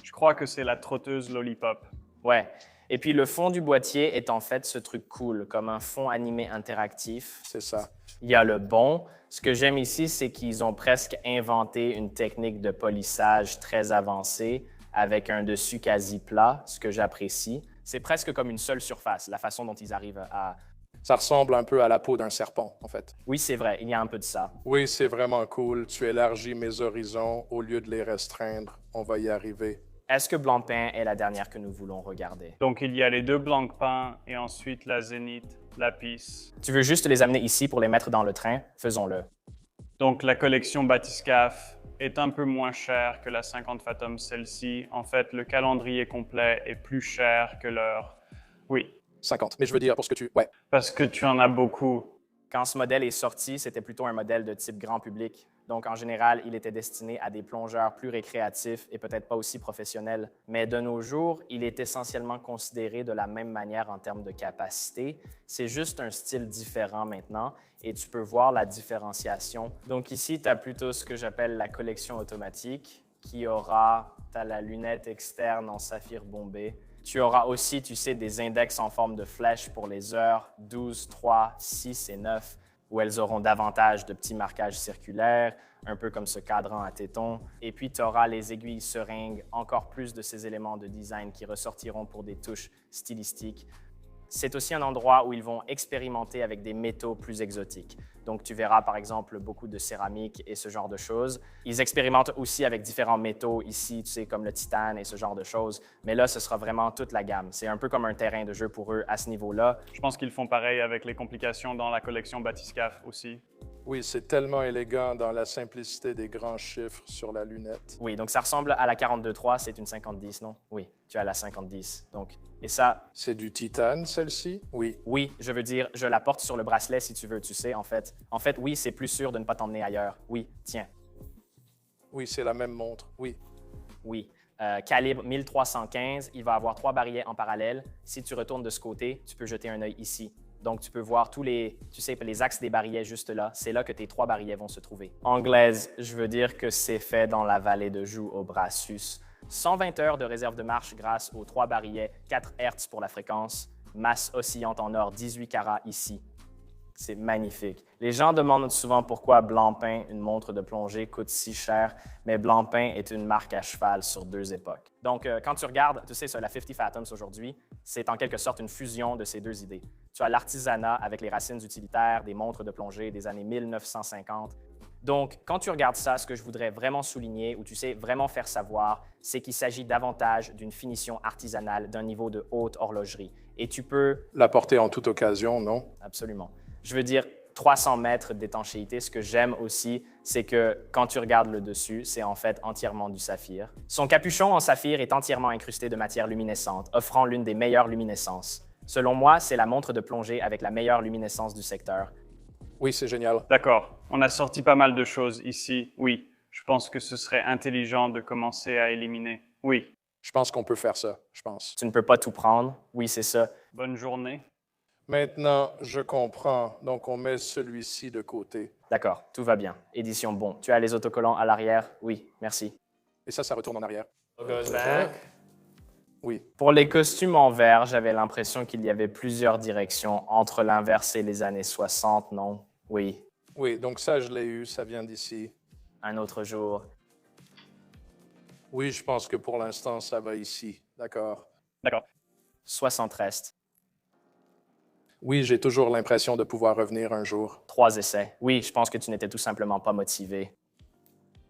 Je crois que c'est la trotteuse Lollipop.
Ouais, Et puis le fond du boîtier est en fait ce truc cool, comme un fond animé interactif.
C'est ça.
Il y a le bon. Ce que j'aime ici, c'est qu'ils ont presque inventé une technique de polissage très avancée avec un dessus quasi plat, ce que j'apprécie. C'est presque comme une seule surface, la façon dont ils arrivent à...
Ça ressemble un peu à la peau d'un serpent, en fait.
Oui, c'est vrai, il y a un peu de ça.
Oui, c'est vraiment cool. Tu élargis mes horizons au lieu de les restreindre. On va y arriver.
Est-ce que Blancpain est la dernière que nous voulons regarder?
Donc, il y a les deux Blancpain et ensuite la Zénith, la Peace.
Tu veux juste les amener ici pour les mettre dans le train? Faisons-le.
Donc, la collection Bathyscaphe est un peu moins chère que la 50 Fathom, celle-ci. En fait, le calendrier complet est plus cher que leur... Oui,
50. Mais je veux dire, pour ce que tu... Ouais.
parce que tu en as beaucoup.
Quand ce modèle est sorti, c'était plutôt un modèle de type grand public. Donc, en général, il était destiné à des plongeurs plus récréatifs et peut-être pas aussi professionnels. Mais de nos jours, il est essentiellement considéré de la même manière en termes de capacité. C'est juste un style différent maintenant et tu peux voir la différenciation. Donc ici, tu as plutôt ce que j'appelle la collection automatique qui aura, tu as la lunette externe en saphir bombé. Tu auras aussi, tu sais, des index en forme de flèche pour les heures 12, 3, 6 et 9, où elles auront davantage de petits marquages circulaires, un peu comme ce cadran à tétons. Et puis, tu auras les aiguilles seringues, encore plus de ces éléments de design qui ressortiront pour des touches stylistiques. C'est aussi un endroit où ils vont expérimenter avec des métaux plus exotiques. Donc, tu verras par exemple beaucoup de céramique et ce genre de choses. Ils expérimentent aussi avec différents métaux ici, tu sais, comme le titane et ce genre de choses. Mais là, ce sera vraiment toute la gamme. C'est un peu comme un terrain de jeu pour eux à ce niveau-là.
Je pense qu'ils font pareil avec les complications dans la collection Bathyscaphe aussi.
Oui, c'est tellement élégant dans la simplicité des grands chiffres sur la lunette.
Oui, donc ça ressemble à la 42.3, c'est une 50-10, non? Oui, tu as la 50-10. Donc, et ça,
C'est du titane, celle-ci? Oui.
oui, je veux dire, je la porte sur le bracelet si tu veux, tu sais, en fait. En fait, oui, c'est plus sûr de ne pas t'emmener ailleurs. Oui, tiens,
Oui, c'est la même montre. Oui.
oui. Calibre 1315, il va avoir 3 barillets en parallèle. Si tu retournes de ce côté, tu peux jeter un œil ici. Donc, tu peux voir tous les, tu sais, les axes des barillets juste là. C'est là que tes 3 barillets vont se trouver. Anglaise, je veux dire que c'est fait dans la vallée de Joux au Brassus. 120 heures de réserve de marche grâce aux 3 barillets, 4 Hz pour la fréquence, masse oscillante en or 18 carats ici. C'est magnifique. Les gens demandent souvent pourquoi Blancpain, une montre de plongée, coûte si cher, mais Blancpain est une marque à cheval sur 2 époques. Donc, quand tu regardes, tu sais, ça, la 50 Fathoms aujourd'hui, c'est en quelque sorte une fusion de ces 2 idées. Tu as l'artisanat avec les racines utilitaires, des montres de plongée des années 1950. Donc, quand tu regardes ça, ce que je voudrais vraiment souligner, ou tu sais, vraiment faire savoir, c'est qu'il s'agit davantage d'une finition artisanale, d'un niveau de haute horlogerie. Et tu peux...
La porter en toute occasion, non?
Absolument. Je veux dire, 300 mètres d'étanchéité. Ce que j'aime aussi, c'est que quand tu regardes le dessus, c'est en fait entièrement du saphir. Son capuchon en saphir est entièrement incrusté de matière luminescente, offrant l'une des meilleures luminescences. Selon moi, c'est la montre de plongée avec la meilleure luminescence du secteur.
Oui, c'est génial.
D'accord, on a sorti pas mal de choses ici. Oui, je pense que ce serait intelligent de commencer à éliminer. Oui,
Je pense qu'on peut faire ça, je pense.
Tu ne peux pas tout prendre. Oui, c'est ça.
bonne journée.
Maintenant, je comprends. Donc, on met celui-ci de côté.
D'accord, tout va bien. Édition bon. Tu as les autocollants à l'arrière? Oui, merci.
Et ça retourne en arrière. Oui.
Pour les costumes en verre, j'avais l'impression qu'il y avait plusieurs directions entre l'inverse et les années 60, non? Oui,
Oui, donc ça, je l'ai eu. Ça vient d'ici.
un autre jour.
Oui, je pense que pour l'instant, ça va ici. D'accord.
D'accord.
60 restes.
Oui, j'ai toujours l'impression de pouvoir revenir un jour.
3 essais. Oui, je pense que tu n'étais tout simplement pas motivé.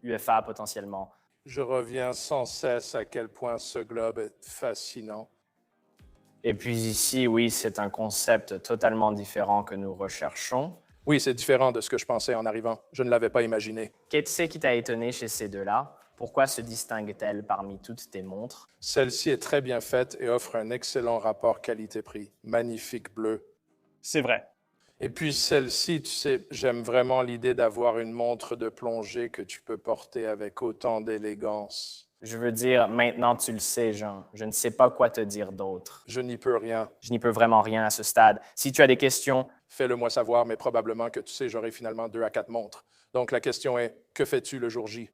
UFA potentiellement.
Je reviens sans cesse à quel point ce globe est fascinant.
Et puis ici, oui, c'est un concept totalement différent que nous recherchons.
Oui, c'est différent de ce que je pensais en arrivant. Je ne l'avais pas imaginé.
Qu'est-ce qui t'a étonné chez ces deux-là? Pourquoi se distingue-t-elle parmi toutes tes montres?
Celle-ci est très bien faite et offre un excellent rapport qualité-prix. Magnifique bleu.
C'est vrai.
Et puis celle-ci, tu sais, j'aime vraiment l'idée d'avoir une montre de plongée que tu peux porter avec autant d'élégance.
Je veux dire, maintenant tu le sais, Jean. Je ne sais pas quoi te dire d'autre.
Je n'y peux rien.
Je n'y peux vraiment rien à ce stade. Si tu as des questions,
Fais-le-moi savoir, mais probablement que tu sais, j'aurai finalement 2 à 4 montres. Donc la question est, que fais-tu le jour J?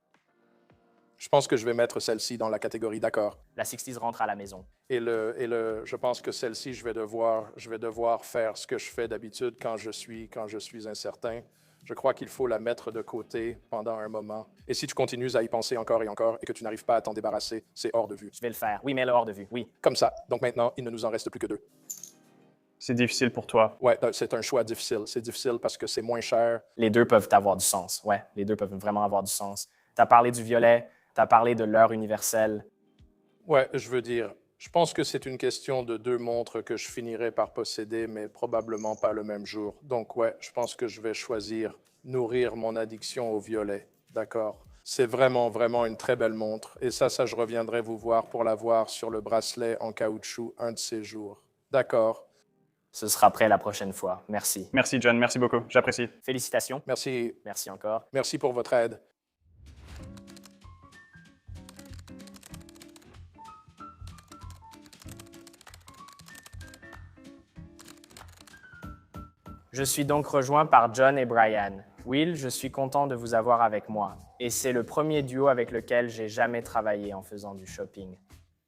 Je pense que je vais mettre celle-ci dans la catégorie d'accord.
La 60s rentre à la maison.
Je pense que celle-ci, je vais devoir faire ce que je fais d'habitude quand je suis incertain. Je crois qu'il faut la mettre de côté pendant un moment. Et si tu continues à y penser encore et encore et que tu n'arrives pas à t'en débarrasser, c'est hors de vue.
Je vais le faire. Oui, mets-le hors de vue. Oui.
Comme ça. Donc maintenant, il ne nous en reste plus que 2.
C'est difficile pour toi.
Ouais, c'est un choix difficile. C'est difficile parce que c'est moins cher.
Les deux peuvent avoir du sens. Ouais, les deux peuvent vraiment avoir du sens. Tu as parlé du violet, tu as parlé de l'heure universelle.
Ouais, je veux dire, je pense que c'est une question de 2 montres que je finirai par posséder, mais probablement pas le même jour. Donc ouais, je pense que je vais choisir nourrir mon addiction au violet. D'accord. C'est vraiment, vraiment une très belle montre. Et ça, je reviendrai vous voir pour la voir sur le bracelet en caoutchouc un de ces jours. D'accord.
Ce sera prêt la prochaine fois. Merci.
Merci, John. Merci beaucoup. J'apprécie.
Félicitations.
Merci.
Merci encore.
Merci pour votre aide.
Je suis donc rejoint par John et Brian. Will, je suis content de vous avoir avec moi. Et c'est le premier duo avec lequel j'ai jamais travaillé en faisant du shopping.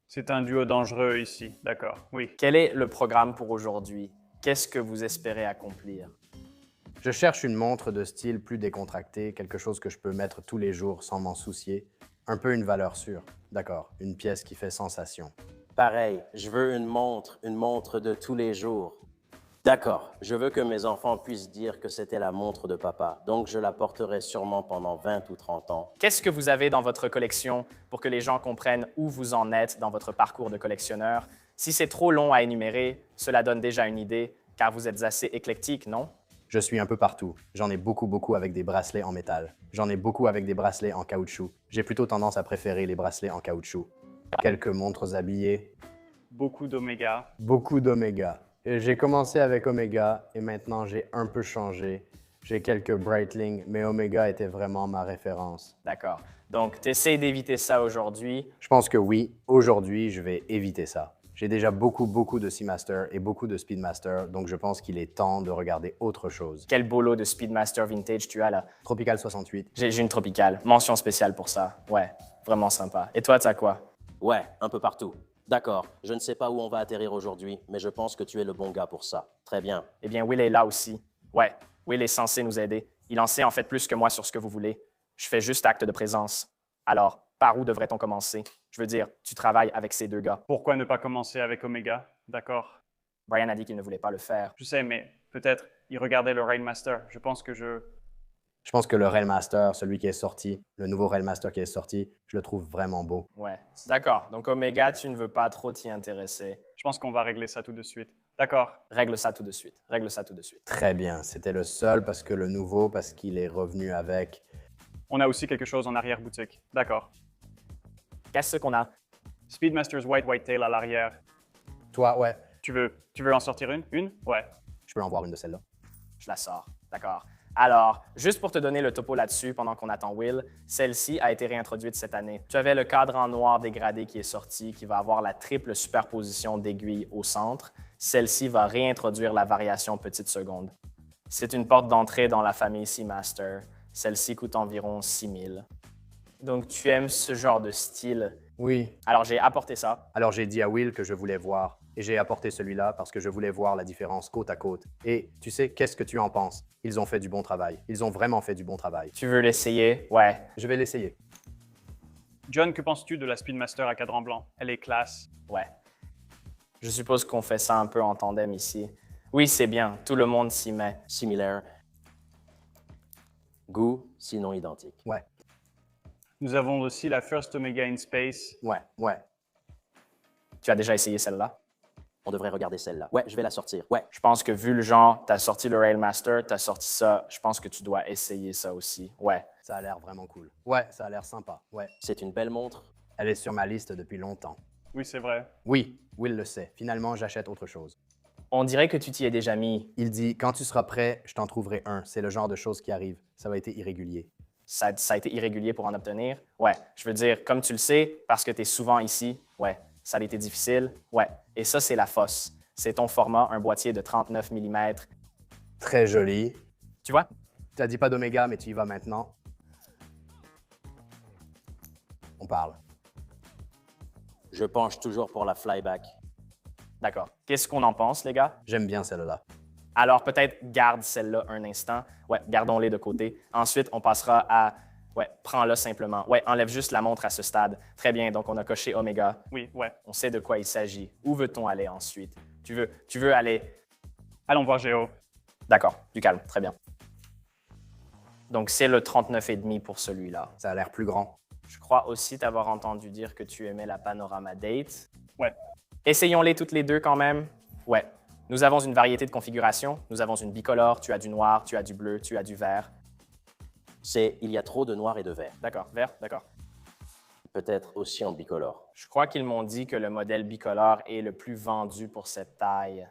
C'est un duo dangereux ici. D'accord. Oui.
Quel est le programme pour aujourd'hui? Qu'est-ce que vous espérez accomplir?
Je cherche une montre de style plus décontracté, quelque chose que je peux mettre tous les jours sans m'en soucier. Un peu une valeur sûre. D'accord, une pièce qui fait sensation.
Pareil, je veux une montre de tous les jours. D'accord, je veux que mes enfants puissent dire que c'était la montre de papa, donc je la porterai sûrement pendant 20 ou 30 ans.
Qu'est-ce que vous avez dans votre collection pour que les gens comprennent où vous en êtes dans votre parcours de collectionneur? Si c'est trop long à énumérer, cela donne déjà une idée, car vous êtes assez éclectique, non?
Je suis un peu partout. J'en ai beaucoup avec des bracelets en métal. J'en ai beaucoup avec des bracelets en caoutchouc. J'ai plutôt tendance à préférer les bracelets en caoutchouc. Quelques montres habillées.
Beaucoup d'Omega.
Beaucoup d'Omega. J'ai commencé avec Omega et maintenant j'ai un peu changé. J'ai quelques Breitling, mais Omega était vraiment ma référence.
D'accord. Donc, tu essaies d'éviter ça aujourd'hui.
Je pense que oui, aujourd'hui, je vais éviter ça. J'ai déjà beaucoup de Seamaster et beaucoup de Speedmaster, donc je pense qu'il est temps de regarder autre chose.
Quel beau lot de Speedmaster vintage tu as là?
Tropical 68.
J'ai une Tropicale. Mention spéciale pour ça. Ouais, vraiment sympa. Et toi, t'as quoi?
Ouais, un peu partout. D'accord, je ne sais pas où on va atterrir aujourd'hui, mais je pense que tu es le bon gars pour ça. Très bien.
Eh bien, Will est là aussi. Ouais, Will est censé nous aider. Il en sait en fait plus que moi sur ce que vous voulez. Je fais juste acte de présence. Alors, par où devrait-on commencer? Je veux dire, tu travailles avec ces deux gars.
Pourquoi ne pas commencer avec Omega? D'accord.
Brian a dit qu'il ne voulait pas le faire.
Je sais, mais peut-être il regardait le Railmaster. Je pense que
le Railmaster, celui qui est sorti, le nouveau Railmaster qui est sorti, je le trouve vraiment beau.
Ouais, d'accord. Donc Omega, tu ne veux pas trop t'y intéresser.
Je pense qu'on va régler ça tout de suite. D'accord.
Règle ça tout de suite. Règle ça tout de suite.
Très bien. C'était le seul parce que le nouveau, parce qu'il est revenu avec.
On a aussi quelque chose en arrière-boutique. D'accord.
Qu'est-ce qu'on a?
Speedmaster's Whitetail à l'arrière.
Toi, ouais.
Tu veux en sortir une? Une? Ouais.
Je peux en voir une de celles-là.
Je la sors. D'accord. Alors, juste pour te donner le topo là-dessus pendant qu'on attend Will, celle-ci a été réintroduite cette année. Tu avais le cadre en noir dégradé qui est sorti, qui va avoir la triple superposition d'aiguilles au centre. Celle-ci va réintroduire la variation petite seconde. C'est une porte d'entrée dans la famille Seamaster. Celle-ci coûte environ 6 000. Donc, tu aimes ce genre de style?
Oui.
Alors, j'ai apporté ça.
Alors, j'ai dit à Will que je voulais voir. Et j'ai apporté celui-là parce que je voulais voir la différence côte à côte. Et tu sais, qu'est-ce que tu en penses? Ils ont fait du bon travail. Ils ont vraiment fait du bon travail.
Tu veux l'essayer? Ouais.
Je vais l'essayer.
John, que penses-tu de la Speedmaster à cadran blanc? Elle est classe.
Ouais. Je suppose qu'on fait ça un peu en tandem ici. Oui, c'est bien. Tout le monde s'y met.
Similaire. Goût, sinon identique.
Ouais.
Nous avons aussi la First Omega in Space.
Ouais.
Tu as déjà essayé celle-là?
On devrait regarder celle-là. Ouais, je vais la sortir. Ouais.
Je pense que vu le genre, tu as sorti le Railmaster, tu as sorti ça, je pense que tu dois essayer ça aussi. Ouais.
Ça a l'air vraiment cool. Ouais, ça a l'air sympa. Ouais.
C'est une belle montre.
Elle est sur ma liste depuis longtemps.
Oui, c'est vrai.
Oui, Will le sait. Finalement, j'achète autre chose.
On dirait que tu t'y es déjà mis.
Il dit, quand tu seras prêt, je t'en trouverai un. C'est le genre de choses qui arrive. Ça va être irrégulier.
Ça a été irrégulier pour en obtenir? Ouais. Je veux dire, comme tu le sais, parce que tu es souvent ici, ouais. Ça a été difficile? Ouais. Et ça, c'est la fosse. C'est ton format, un boîtier de 39 mm.
Très joli.
Tu vois?
Tu n'as dit pas d'Oméga, mais tu y vas maintenant. On parle.
Je penche toujours pour la flyback.
D'accord. Qu'est-ce qu'on en pense, les gars?
J'aime bien celle-là.
Alors, peut-être garde celle-là un instant. Ouais, gardons-les de côté. Ensuite, on passera à... Ouais, prends-la simplement. Ouais, enlève juste la montre à ce stade. Très bien, donc on a coché Oméga.
Oui, ouais.
On sait de quoi il s'agit. Où veut-on aller ensuite? Tu veux aller...
Allons voir Géo.
D'accord, du calme, très bien. Donc, c'est le 39,5 pour celui-là.
Ça a l'air plus grand.
Je crois aussi t'avoir entendu dire que tu aimais la Panorama Date.
Ouais.
Essayons-les toutes les deux quand même. Ouais. Nous avons une variété de configurations. Nous avons une bicolore, tu as du noir, tu as du bleu, tu as du vert.
Il y a trop de noir et de vert.
D'accord, vert, d'accord.
Peut-être aussi en bicolore.
Je crois qu'ils m'ont dit que le modèle bicolore est le plus vendu pour cette taille.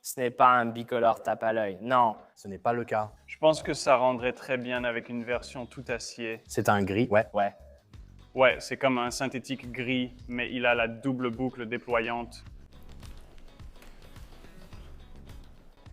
Ce n'est pas un bicolore tape à l'œil, non.
Ce n'est pas le cas.
Je pense que ça rendrait très bien avec une version tout acier.
C'est un gris, ouais.
Ouais.
Ouais, c'est comme un synthétique gris, mais il a la double boucle déployante.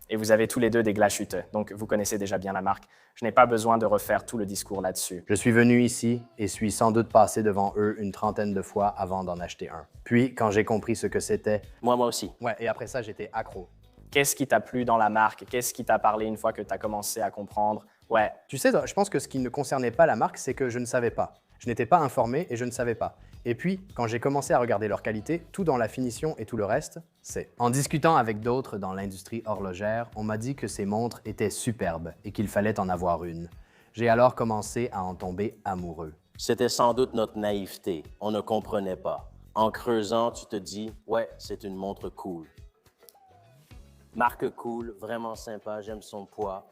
Et vous avez tous les deux des glashütte, donc vous connaissez déjà bien la marque. Je n'ai pas besoin de refaire tout le discours là-dessus.
Je suis venu ici et suis sans doute passé devant eux une trentaine de fois avant d'en acheter un. Puis, quand j'ai compris ce que c'était...
Moi aussi.
Ouais, et après ça, j'étais accro.
Qu'est-ce qui t'a plu dans la marque? Qu'est-ce qui t'a parlé une fois que tu as commencé à comprendre? Ouais.
Tu sais, je pense que ce qui ne concernait pas la marque, c'est que je ne savais pas. Je n'étais pas informé et je ne savais pas. Et puis, quand j'ai commencé à regarder leur qualité, tout dans la finition et tout le reste, c'est... En discutant avec d'autres dans l'industrie horlogère, on m'a dit que ces montres étaient superbes et qu'il fallait en avoir une. J'ai alors commencé à en tomber amoureux.
C'était sans doute notre naïveté. On ne comprenait pas. En creusant, tu te dis, ouais, c'est une montre cool. Marque cool, vraiment sympa, j'aime son poids.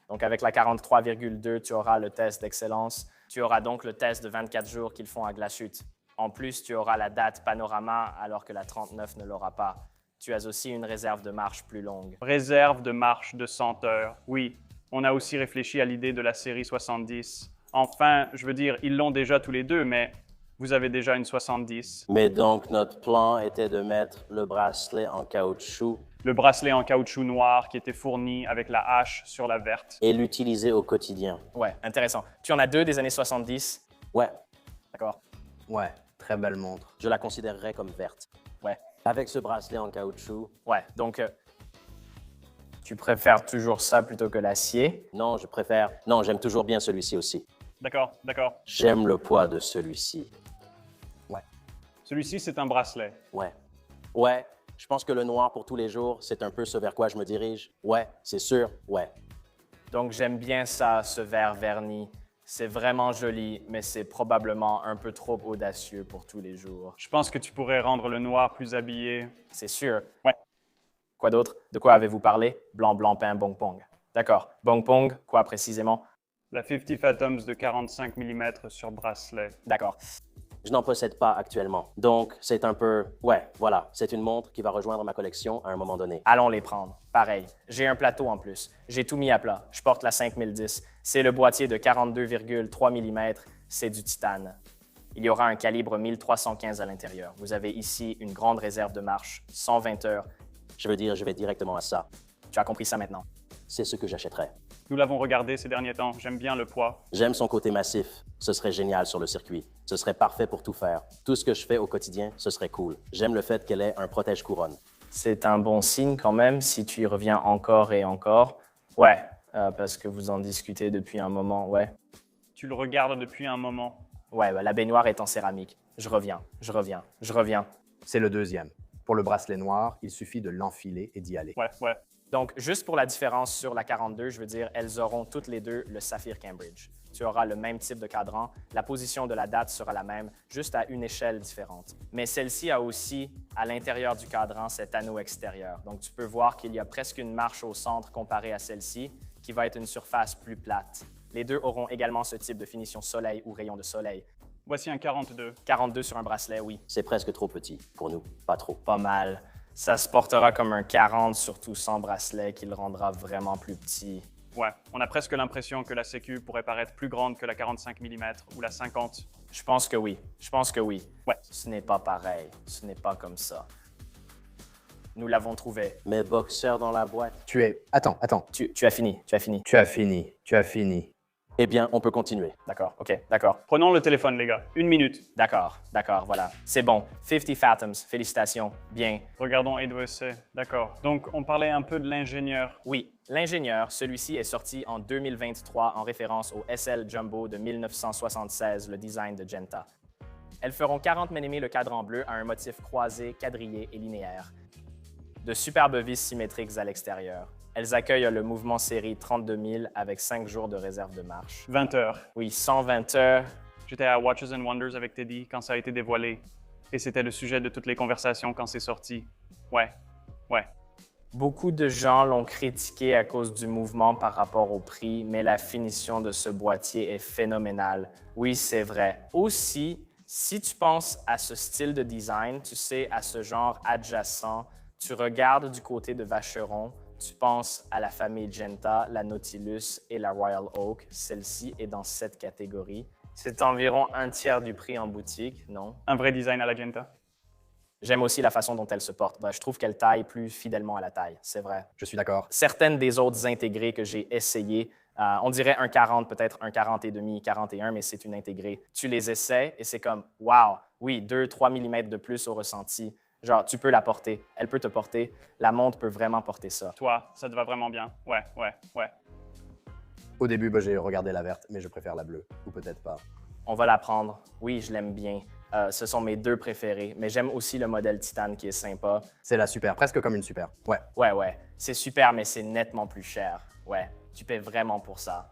Donc, avec la 43,2, tu auras le test d'excellence. Tu auras donc le test de 24 jours qu'ils font à Glashütte. En plus, tu auras la date panorama alors que la 39 ne l'aura pas. Tu as aussi une réserve de marche plus longue.
Réserve de marche de 100 heures. Oui, on a aussi réfléchi à l'idée de la série 70. Enfin, je veux dire, ils l'ont déjà tous les deux, mais vous avez déjà une 70.
Mais donc, notre plan était de mettre le bracelet en caoutchouc
Le bracelet en caoutchouc noir qui était fourni avec la hache sur la verte.
et l'utiliser au quotidien.
Ouais, intéressant. Tu en as deux des années 70.
Ouais,
D'accord.
Ouais, très belle montre.
je la considérerais comme verte.
Ouais.
Avec ce bracelet en caoutchouc,
Ouais, donc tu préfères toujours ça plutôt que l'acier.
non, je préfère... Non, j'aime toujours bien celui-ci aussi.
D'accord, d'accord.
J'aime le poids de celui-ci.
Celui-ci, c'est un bracelet.
Ouais. Ouais, je pense que le noir pour tous les jours, c'est un peu ce vers quoi je me dirige. Ouais, c'est sûr, ouais.
Donc j'aime bien ça, ce vert verni. C'est vraiment joli, mais c'est probablement un peu trop audacieux pour tous les jours.
Je pense que tu pourrais rendre le noir plus habillé.
C'est sûr.
Ouais.
Quoi d'autre? De quoi avez-vous parlé? Blanc, blanc, pain, bong, pong. D'accord. Bong, pong, quoi précisément?
La 50 Fathoms de 45 mm sur bracelet.
D'accord.
Je n'en possède pas actuellement. Donc, c'est un peu... Ouais, voilà. C'est une montre qui va rejoindre ma collection à un moment donné.
Allons les prendre. Pareil. J'ai un plateau en plus. J'ai tout mis à plat. Je porte la 5010. C'est le boîtier de 42,3 mm. C'est du titane. Il y aura un calibre 1315 à l'intérieur. Vous avez ici une grande réserve de marche, 120 heures.
Je veux dire, je vais directement à ça.
Tu as compris ça maintenant?
C'est ce que j'achèterais.
Nous l'avons regardé ces derniers temps. J'aime bien le poids.
J'aime son côté massif. Ce serait génial sur le circuit. Ce serait parfait pour tout faire. Tout ce que je fais au quotidien, ce serait cool. J'aime le fait qu'elle ait un protège-couronne.
C'est un bon signe quand même si tu y reviens encore et encore. Ouais, parce que vous en discutez depuis un moment, ouais.
Tu le regardes depuis un moment.
Ouais, la baignoire est en céramique. Je reviens.
C'est le deuxième. Pour le bracelet noir, il suffit de l'enfiler et d'y aller.
Ouais.
Donc, juste pour la différence sur la 42, je veux dire, elles auront toutes les deux le saphir Cambridge. Tu auras le même type de cadran, la position de la date sera la même, juste à une échelle différente. Mais celle-ci a aussi, à l'intérieur du cadran, cet anneau extérieur. Donc, tu peux voir qu'il y a presque une marche au centre comparée à celle-ci, qui va être une surface plus plate. Les deux auront également ce type de finition soleil ou rayon de soleil.
Voici un 42.
42 sur un bracelet, oui.
C'est presque trop petit pour nous. Pas trop.
Pas mal. Ça se portera comme un 40, surtout sans bracelet, qui le rendra vraiment plus petit.
Ouais, on a presque l'impression que la Sécu pourrait paraître plus grande que la 45 mm ou la 50.
Je pense que oui.
Ouais.
Ce n'est pas pareil. Ce n'est pas comme ça. Nous l'avons trouvé.
Mes boxeurs dans la boîte.
Tu es... Attends.
Tu as fini.
Tu as fini.
Eh bien, on peut continuer.
D'accord, OK, d'accord.
Prenons le téléphone, les gars. 1 minute.
D'accord, voilà. C'est bon. 50 Fathoms, félicitations. Bien.
Regardons A2SC. D'accord. Donc, on parlait un peu de l'ingénieur.
Oui, l'ingénieur, celui-ci est sorti en 2023 en référence au SL Jumbo de 1976, le design de Genta. Elles feront 40 mm le cadran bleu à un motif croisé, quadrillé et linéaire. De superbes vis symétriques à l'extérieur. Elles accueillent le mouvement série 32 000 avec 5 jours de réserve de marche.
20 heures.
Oui, 120 heures.
J'étais à Watches and Wonders avec Teddy quand ça a été dévoilé. Et c'était le sujet de toutes les conversations quand c'est sorti. Ouais.
Beaucoup de gens l'ont critiqué à cause du mouvement par rapport au prix, mais la finition de ce boîtier est phénoménale. Oui, c'est vrai. Aussi, si tu penses à ce style de design, tu sais, à ce genre adjacent, tu regardes du côté de Vacheron, tu penses à la famille Genta, la Nautilus et la Royal Oak. Celle-ci est dans cette catégorie. C'est environ un tiers du prix en boutique, non?
Un vrai design à la Genta.
J'aime aussi la façon dont elle se porte. Je trouve qu'elle taille plus fidèlement à la taille, c'est vrai.
Je suis d'accord.
Certaines des autres intégrées que j'ai essayées, on dirait un 40, peut-être un 40 et demi, 41, mais c'est une intégrée. Tu les essaies et c'est comme, wow, oui, 2-3 mm de plus au ressenti. Genre, tu peux la porter, elle peut te porter, la montre peut vraiment porter ça.
Toi, ça te va vraiment bien. Ouais.
Au début, j'ai regardé la verte, mais je préfère la bleue. Ou peut-être pas.
On va la prendre. Oui, je l'aime bien. Ce sont mes deux préférés, mais j'aime aussi le modèle Titane qui est sympa.
C'est la super, presque comme une super. Ouais.
Ouais. C'est super, mais c'est nettement plus cher. Ouais, tu paies vraiment pour ça.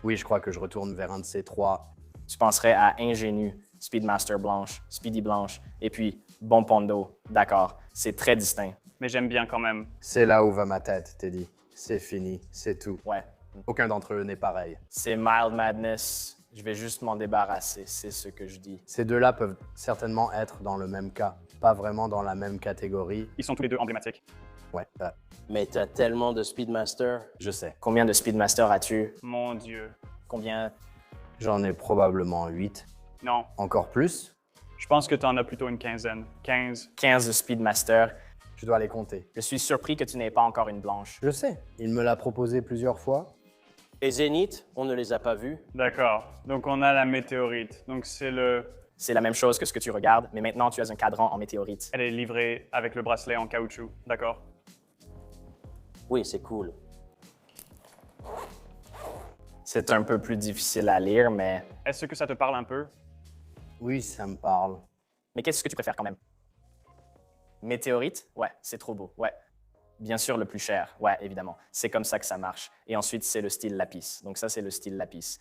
Oui, je crois que je retourne vers un de ces trois.
Tu penserais à Ingénu, Speedmaster blanche, Speedy blanche, et puis Bon Pondo. D'accord, c'est très distinct.
Mais j'aime bien quand même.
C'est là où va ma tête, Teddy. C'est fini, c'est tout.
Ouais.
Aucun d'entre eux n'est pareil.
C'est Mild Madness. Je vais juste m'en débarrasser, c'est ce que je dis.
Ces deux-là peuvent certainement être dans le même cas, pas vraiment dans la même catégorie.
Ils sont tous les deux emblématiques.
Ouais,
Mais t'as tellement de Speedmaster.
je sais.
Combien de Speedmaster as-tu?
Mon Dieu.
Combien?
J'en ai probablement 8.
Non,
Encore plus?
je pense que tu en as plutôt une quinzaine. 15.
15 de Speedmaster.
Je dois les compter.
Je suis surpris que tu n'aies pas encore une blanche.
Je sais. Il me l'a proposé plusieurs fois.
Et Zénith, on ne les a pas vus.
D'accord. Donc, on a la météorite. Donc, c'est le...
C'est la même chose que ce que tu regardes, mais maintenant tu as un cadran en météorite.
Elle est livrée avec le bracelet en caoutchouc. D'accord.
Oui, c'est cool.
C'est un peu plus difficile à lire, mais...
Est-ce que ça te parle un peu?
Oui, ça me parle.
Mais qu'est-ce que tu préfères quand même? Météorite? Ouais, c'est trop beau, ouais. Bien sûr, le plus cher, ouais, évidemment. C'est comme ça que ça marche. Et ensuite, c'est le style lapis. Donc ça, c'est le style lapis.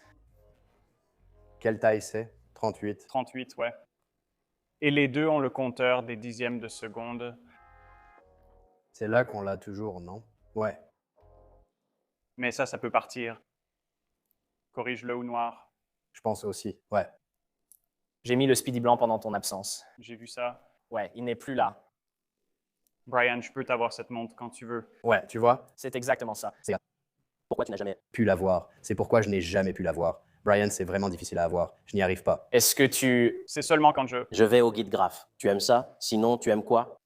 Quelle taille c'est? 38.
38, ouais. Et les deux ont le compteur des dixièmes de seconde.
C'est là qu'on l'a toujours, non? Ouais.
Mais ça peut partir. Corrige-le ou noir.
Je pense aussi. Ouais.
J'ai mis le Speedy blanc pendant ton absence.
J'ai vu ça.
Ouais, il n'est plus là.
Brian, je peux t'avoir cette montre quand tu veux.
Ouais, tu vois?
C'est exactement ça.
Pourquoi tu n'as jamais...
Pu l'avoir. C'est pourquoi je n'ai jamais pu l'avoir. Brian, c'est vraiment difficile à avoir. Je n'y arrive pas.
Est-ce que tu...
C'est seulement quand je...
Je vais au guide graphe. Tu aimes ça? Sinon, tu aimes quoi?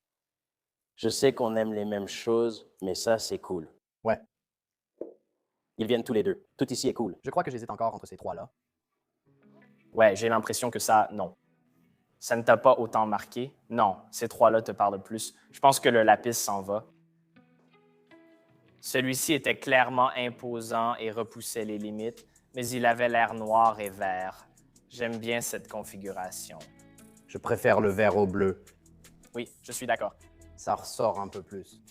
Je sais qu'on aime les mêmes choses, mais ça, c'est cool.
Ouais.
Ils viennent tous les deux. Tout ici est cool.
Je crois que j'hésite encore entre ces trois-là.
Ouais, j'ai l'impression que ça, non. Ça ne t'a pas autant marqué? Non, ces trois-là te parlent plus. Je pense que le lapis s'en va. Celui-ci était clairement imposant et repoussait les limites, mais il avait l'air noir et vert. J'aime bien cette configuration.
Je préfère le vert au bleu.
Oui, je suis d'accord.
Ça ressort un peu plus.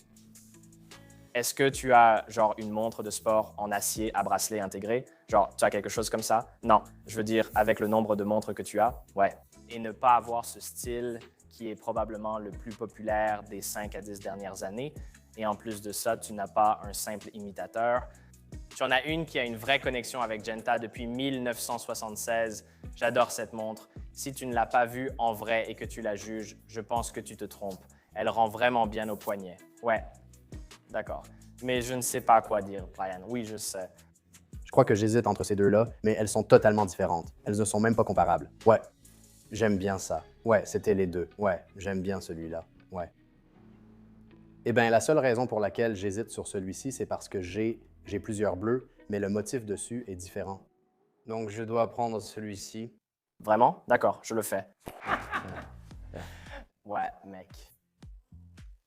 Est-ce que tu as, genre, une montre de sport en acier à bracelet intégré? Genre, tu as quelque chose comme ça? Non, je veux dire, avec le nombre de montres que tu as, ouais. Et ne pas avoir ce style qui est probablement le plus populaire des 5 à 10 dernières années. Et en plus de ça, tu n'as pas un simple imitateur. Tu en as une qui a une vraie connexion avec Genta depuis 1976. J'adore cette montre. Si tu ne l'as pas vue en vrai et que tu la juges, je pense que tu te trompes. Elle rend vraiment bien au poignet. Ouais, d'accord. Mais je ne sais pas quoi dire, Brian. Oui, je sais.
Je crois que j'hésite entre ces deux-là, mais elles sont totalement différentes. Elles ne sont même pas comparables. Ouais. J'aime bien ça. Ouais, c'était les deux. Ouais, j'aime bien celui-là. Ouais. Eh bien, la seule raison pour laquelle j'hésite sur celui-ci, c'est parce que j'ai plusieurs bleus, mais le motif dessus est différent. Donc je dois prendre celui-ci.
Vraiment? D'accord, je le fais. Ouais, mec.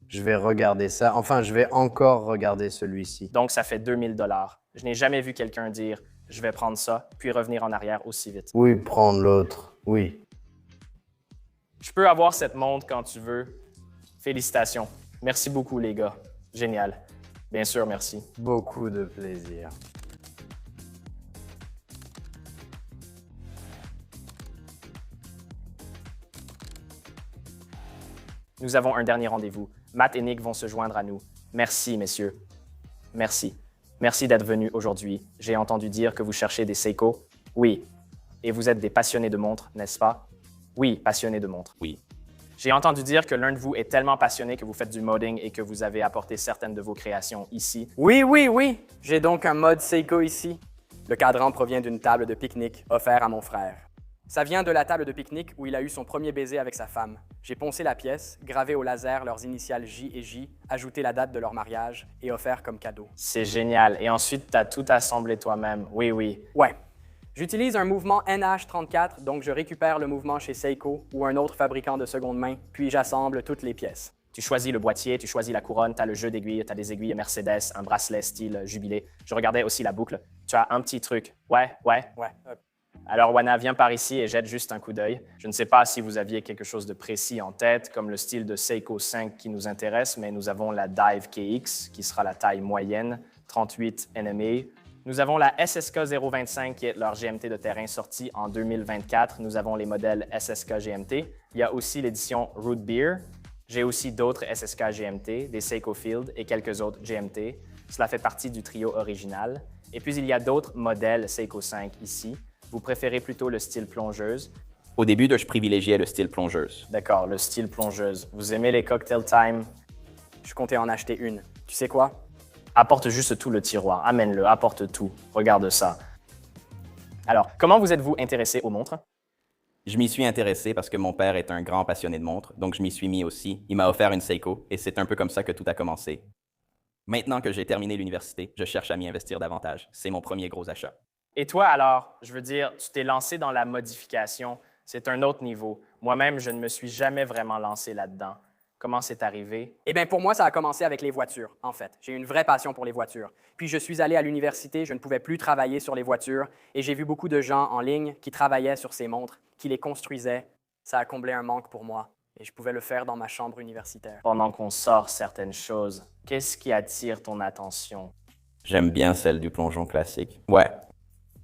Je vais regarder ça. Enfin, je vais encore regarder celui-ci.
Donc, ça fait 2000 $. Je n'ai jamais vu quelqu'un dire « je vais prendre ça », puis revenir en arrière aussi vite.
Oui, prendre l'autre. Oui.
Je peux avoir cette montre quand tu veux. Félicitations. Merci beaucoup, les gars. Génial. Bien sûr, merci.
Beaucoup de plaisir.
Nous avons un dernier rendez-vous. Matt et Nick vont se joindre à nous. Merci, messieurs. Merci. Merci d'être venus aujourd'hui. J'ai entendu dire que vous cherchez des Seiko. Oui. Et vous êtes des passionnés de montres, n'est-ce pas? Oui, passionnés de montres.
Oui.
J'ai entendu dire que l'un de vous est tellement passionné que vous faites du modding et que vous avez apporté certaines de vos créations ici.
Oui. J'ai donc un mode Seiko ici. Le cadran provient d'une table de pique-nique offerte à mon frère. Ça vient de la table de pique-nique où il a eu son premier baiser avec sa femme. J'ai poncé la pièce, gravé au laser leurs initiales J et J, ajouté la date de leur mariage et offert comme cadeau.
C'est génial. Et ensuite, tu as tout assemblé toi-même. Oui.
Ouais. J'utilise un mouvement NH34, donc je récupère le mouvement chez Seiko ou un autre fabricant de seconde main, puis j'assemble toutes les pièces.
Tu choisis le boîtier, tu choisis la couronne, tu as le jeu d'aiguilles, tu as des aiguilles Mercedes, un bracelet style Jubilé. Je regardais aussi la boucle. Tu as un petit truc. Ouais. Alors, Wana, viens par ici et jette juste un coup d'œil. Je ne sais pas si vous aviez quelque chose de précis en tête, comme le style de Seiko 5 qui nous intéresse, mais nous avons la Dive KX, qui sera la taille moyenne, 38 NMA. Nous avons la SSK 025, qui est leur GMT de terrain sortie en 2024. Nous avs les modèles SSK GMT. Il y a aussi l'édition Root Beer. J'ai aussi d'autres SSK GMT, des Seiko Field et quelques autres GMT. Cela fait partie du trio original. Et puis, il y a d'autres modèles Seiko 5 ici. Vous préférez plutôt le style plongeuse?
Au début, je privilégiais le style plongeuse.
D'accord, le style plongeuse. Vous aimez les cocktail time?
Je comptais en acheter une. Tu sais quoi?
Apporte juste tout le tiroir. Amène-le, apporte tout. Regarde ça. Alors, comment vous êtes-vous intéressé aux montres?
Je m'y suis intéressé parce que mon père est un grand passionné de montres, donc je m'y suis mis aussi. Il m'a offert une Seiko et c'est un peu comme ça que tout a commencé. Maintenant que j'ai terminé l'université, je cherche à m'y investir davantage. C'est mon premier gros achat.
Et toi, alors, je veux dire, tu t'es lancé dans la modification. C'est un autre niveau. Moi-même, je ne me suis jamais vraiment lancé là-dedans. Comment c'est arrivé?
Eh bien, pour moi, ça a commencé avec les voitures, en fait. J'ai une vraie passion pour les voitures. Puis je suis allé à l'université, je ne pouvais plus travailler sur les voitures et j'ai vu beaucoup de gens en ligne qui travaillaient sur ces montres, qui les construisaient. Ça a comblé un manque pour moi et je pouvais le faire dans ma chambre universitaire.
Pendant qu'on sort certaines choses, qu'est-ce qui attire ton attention?
J'aime bien celle du plongeon classique. Ouais.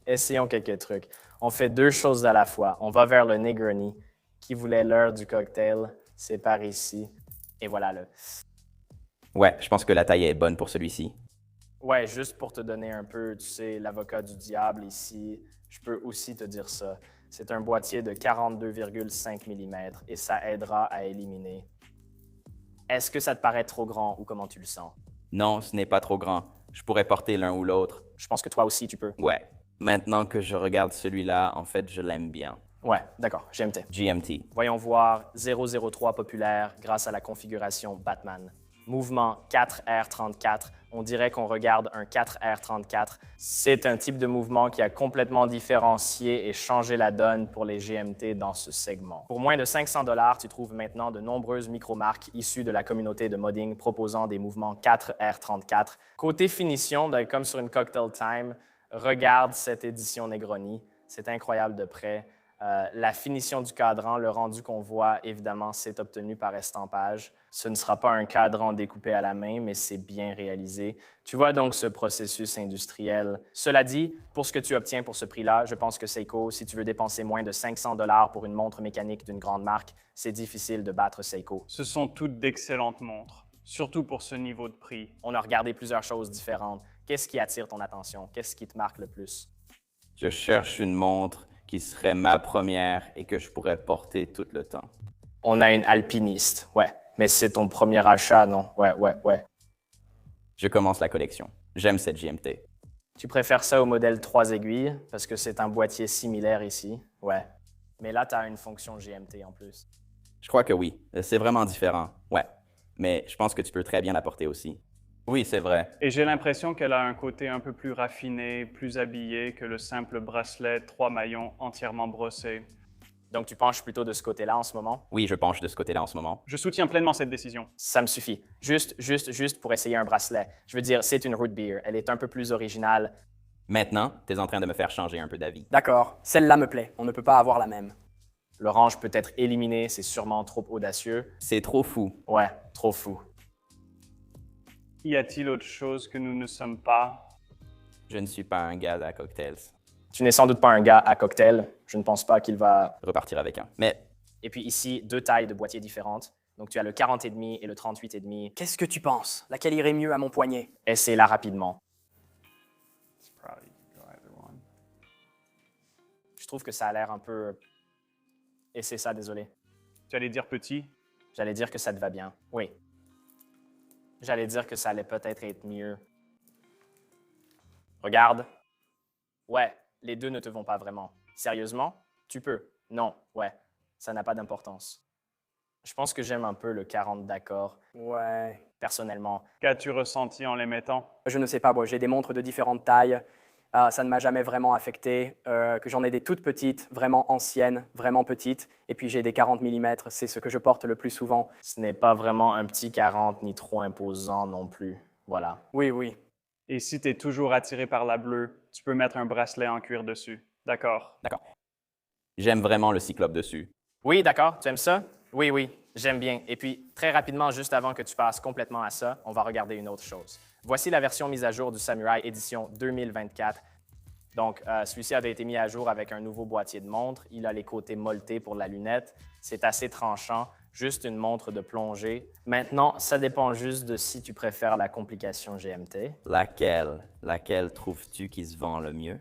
Essayons quelques trucs. On fait deux choses à la fois. On va vers le Negroni, qui voulait l'heure du cocktail. C'est par ici. Et voilà le.
Ouais, je pense que la taille est bonne pour celui-ci.
Ouais, juste pour te donner un peu, tu sais, l'avocat du diable ici, je peux aussi te dire ça. C'est un boîtier de 42,5 mm et ça aidera à éliminer. Est-ce que ça te paraît trop grand ou comment tu le sens?
Non, ce n'est pas trop grand. Je pourrais porter l'un ou l'autre.
Je pense que toi aussi, tu peux.
Ouais. Maintenant que je regarde celui-là, en fait, je l'aime bien.
Ouais, d'accord, GMT.
GMT.
Voyons voir 003 populaire grâce à la configuration Batman. Mouvement 4R34. On dirait qu'on regarde un 4R34. C'est un type de mouvement qui a complètement différencié et changé la donne pour les GMT dans ce segment. Pour moins de 500 $, tu trouves maintenant de nombreuses micromarques issues de la communauté de modding proposant des mouvements 4R34. Côté finition, comme sur une Cocktail Time, regarde cette édition Negroni. C'est incroyable de près. La finition du cadran, le rendu qu'on voit, évidemment, c'est obtenu par estampage. Ce ne sera pas un cadran découpé à la main, mais c'est bien réalisé. Tu vois donc ce processus industriel. Cela dit, pour ce que tu obtiens pour ce prix-là, je pense que Seiko, si tu veux dépenser moins de 500 $ pour une montre mécanique d'une grande marque, c'est difficile de battre Seiko.
Ce sont toutes d'excellentes montres, surtout pour ce niveau de prix.
On a regardé plusieurs choses différentes. Qu'est-ce qui attire ton attention? Qu'est-ce qui te marque le plus?
Je cherche une montre qui serait ma première et que je pourrais porter tout le temps.
On a une alpiniste, ouais. Mais c'est ton premier achat, non? Ouais.
Je commence la collection. J'aime cette GMT.
Tu préfères ça au modèle 3 aiguilles parce que c'est un boîtier similaire ici? Ouais. Mais là, tu as une fonction GMT en plus.
Je crois que oui. C'est vraiment différent. Ouais. Mais je pense que tu peux très bien la porter aussi. Oui, c'est vrai.
Et j'ai l'impression qu'elle a un côté un peu plus raffiné, plus habillé que le simple bracelet 3 maillons entièrement brossé.
Donc, tu penches plutôt de ce côté-là en ce moment?
Oui, je penche de ce côté-là en ce moment.
Je soutiens pleinement cette décision.
Ça me suffit. Juste pour essayer un bracelet. Je veux dire, c'est une root beer. Elle est un peu plus originale.
Maintenant, tu es en train de me faire changer un peu d'avis.
D'accord, celle-là me plaît. On ne peut pas avoir la même.
L'orange peut être éliminé, c'est sûrement trop audacieux.
C'est trop fou.
Ouais, trop fou.
Y a-t-il autre chose que nous ne sommes pas?
Je ne suis pas un gars à cocktails.
Tu n'es sans doute pas un gars à cocktail. Je ne pense pas qu'il va
repartir avec un. Mais.
Et puis ici, 2 tailles de boîtiers différentes. Donc tu as le 40,5 et le 38,5.
Qu'est-ce que tu penses? Laquelle irait mieux à mon poignet?
Essaie-la rapidement. Je trouve que ça a l'air un peu... Et c'est ça, désolé.
Tu allais dire petit?
J'allais dire que ça te va bien. Oui. J'allais dire que ça allait peut-être être mieux. Regarde. Ouais, les deux ne te vont pas vraiment. Sérieusement? Tu peux. Non, ouais. Ça n'a pas d'importance. Je pense que j'aime un peu le 40 d'accord.
Ouais.
Personnellement.
Qu'as-tu ressenti en les mettant?
Je ne sais pas, j'ai des montres de différentes tailles. Ça ne m'a jamais vraiment affecté. Que j'en ai des toutes petites, vraiment anciennes, vraiment petites. Et puis j'ai des 40 mm, c'est ce que je porte le plus souvent.
Ce n'est pas vraiment un petit 40 ni trop imposant non plus. Voilà.
Oui, oui.
Et si tu es toujours attiré par la bleue, tu peux mettre un bracelet en cuir dessus. D'accord?
D'accord. J'aime vraiment le cyclope dessus.
Oui, d'accord. Tu aimes ça? Oui, oui, j'aime bien. Et puis, très rapidement, juste avant que tu passes complètement à ça, on va regarder une autre chose. Voici la version mise à jour du Samurai édition 2024. Donc, celui-ci avait été mis à jour avec un nouveau boîtier de montre. Il a les côtés molletés pour la lunette. C'est assez tranchant, juste une montre de plongée. Maintenant, ça dépend juste de si tu préfères la complication GMT.
Laquelle trouves-tu qui se vend le mieux?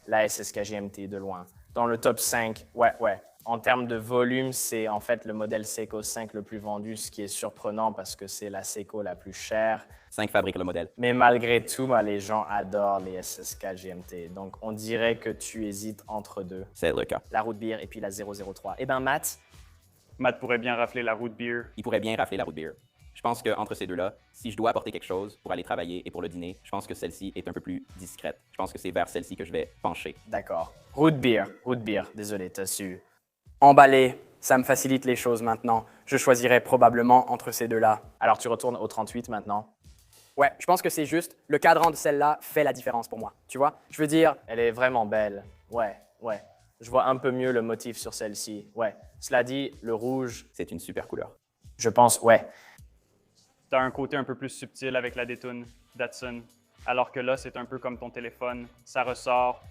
La SSK GMT de loin. Dans le top 5, ouais. En termes de volume, c'est en fait le modèle Seiko 5 le plus vendu, ce qui est surprenant parce que c'est la Seiko la plus chère.
5 fabrique le modèle.
Mais malgré tout, les gens adorent les SSK GMT. Donc, on dirait que tu hésites entre deux.
C'est le cas.
La Root Beer et puis la 003. Eh bien, Matt
pourrait bien rafler la Root Beer.
Il pourrait bien rafler la Root Beer. Je pense qu'entre ces deux-là, si je dois apporter quelque chose pour aller travailler et pour le dîner, je pense que celle-ci est un peu plus discrète. Je pense que c'est vers celle-ci que je vais pencher.
D'accord. Root Beer. Désolé, t'as su.
Emballé, ça me facilite les choses maintenant. Je choisirais probablement entre ces deux-là.
Alors, tu retournes au 38 maintenant?
Ouais, je pense que c'est juste, le cadran de celle-là fait la différence pour moi. Tu vois? Je veux dire...
Elle est vraiment belle. Ouais. Je vois un peu mieux le motif sur celle-ci. Ouais. Cela dit, le rouge...
C'est une super couleur.
Je pense, ouais.
Tu as un côté un peu plus subtil avec la Dayton Datsun. Alors que là, c'est un peu comme ton téléphone. Ça ressort.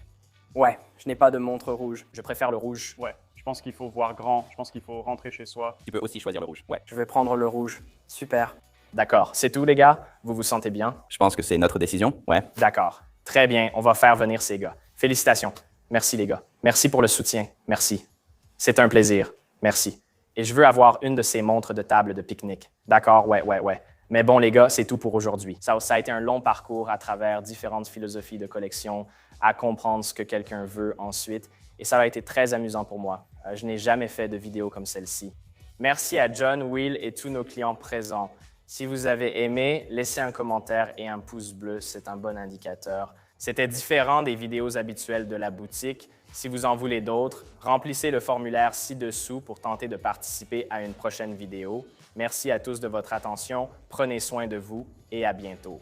Ouais, je n'ai pas de montre rouge.
Je préfère le rouge.
Ouais. Je pense qu'il faut voir grand. Je pense qu'il faut rentrer chez soi.
Tu peux aussi choisir le rouge. Ouais.
Je vais prendre le rouge. Super.
D'accord. C'est tout, les gars? Vous vous sentez bien?
Je pense que c'est notre décision. Ouais.
D'accord. Très bien. On va faire venir ces gars. Félicitations. Merci, les gars. Merci pour le soutien. Merci. C'est un plaisir. Merci. Et je veux avoir une de ces montres de table de pique-nique. D'accord? Ouais. Mais bon, les gars, c'est tout pour aujourd'hui. Ça a été un long parcours à travers différentes philosophies de collection, à comprendre ce que quelqu'un veut ensuite. Et ça a été très amusant pour moi. Je n'ai jamais fait de vidéo comme celle-ci. Merci à John, Will et tous nos clients présents. Si vous avez aimé, laissez un commentaire et un pouce bleu, c'est un bon indicateur. C'était différent des vidéos habituelles de la boutique. Si vous en voulez d'autres, remplissez le formulaire ci-dessous pour tenter de participer à une prochaine vidéo. Merci à tous de votre attention, prenez soin de vous et à bientôt.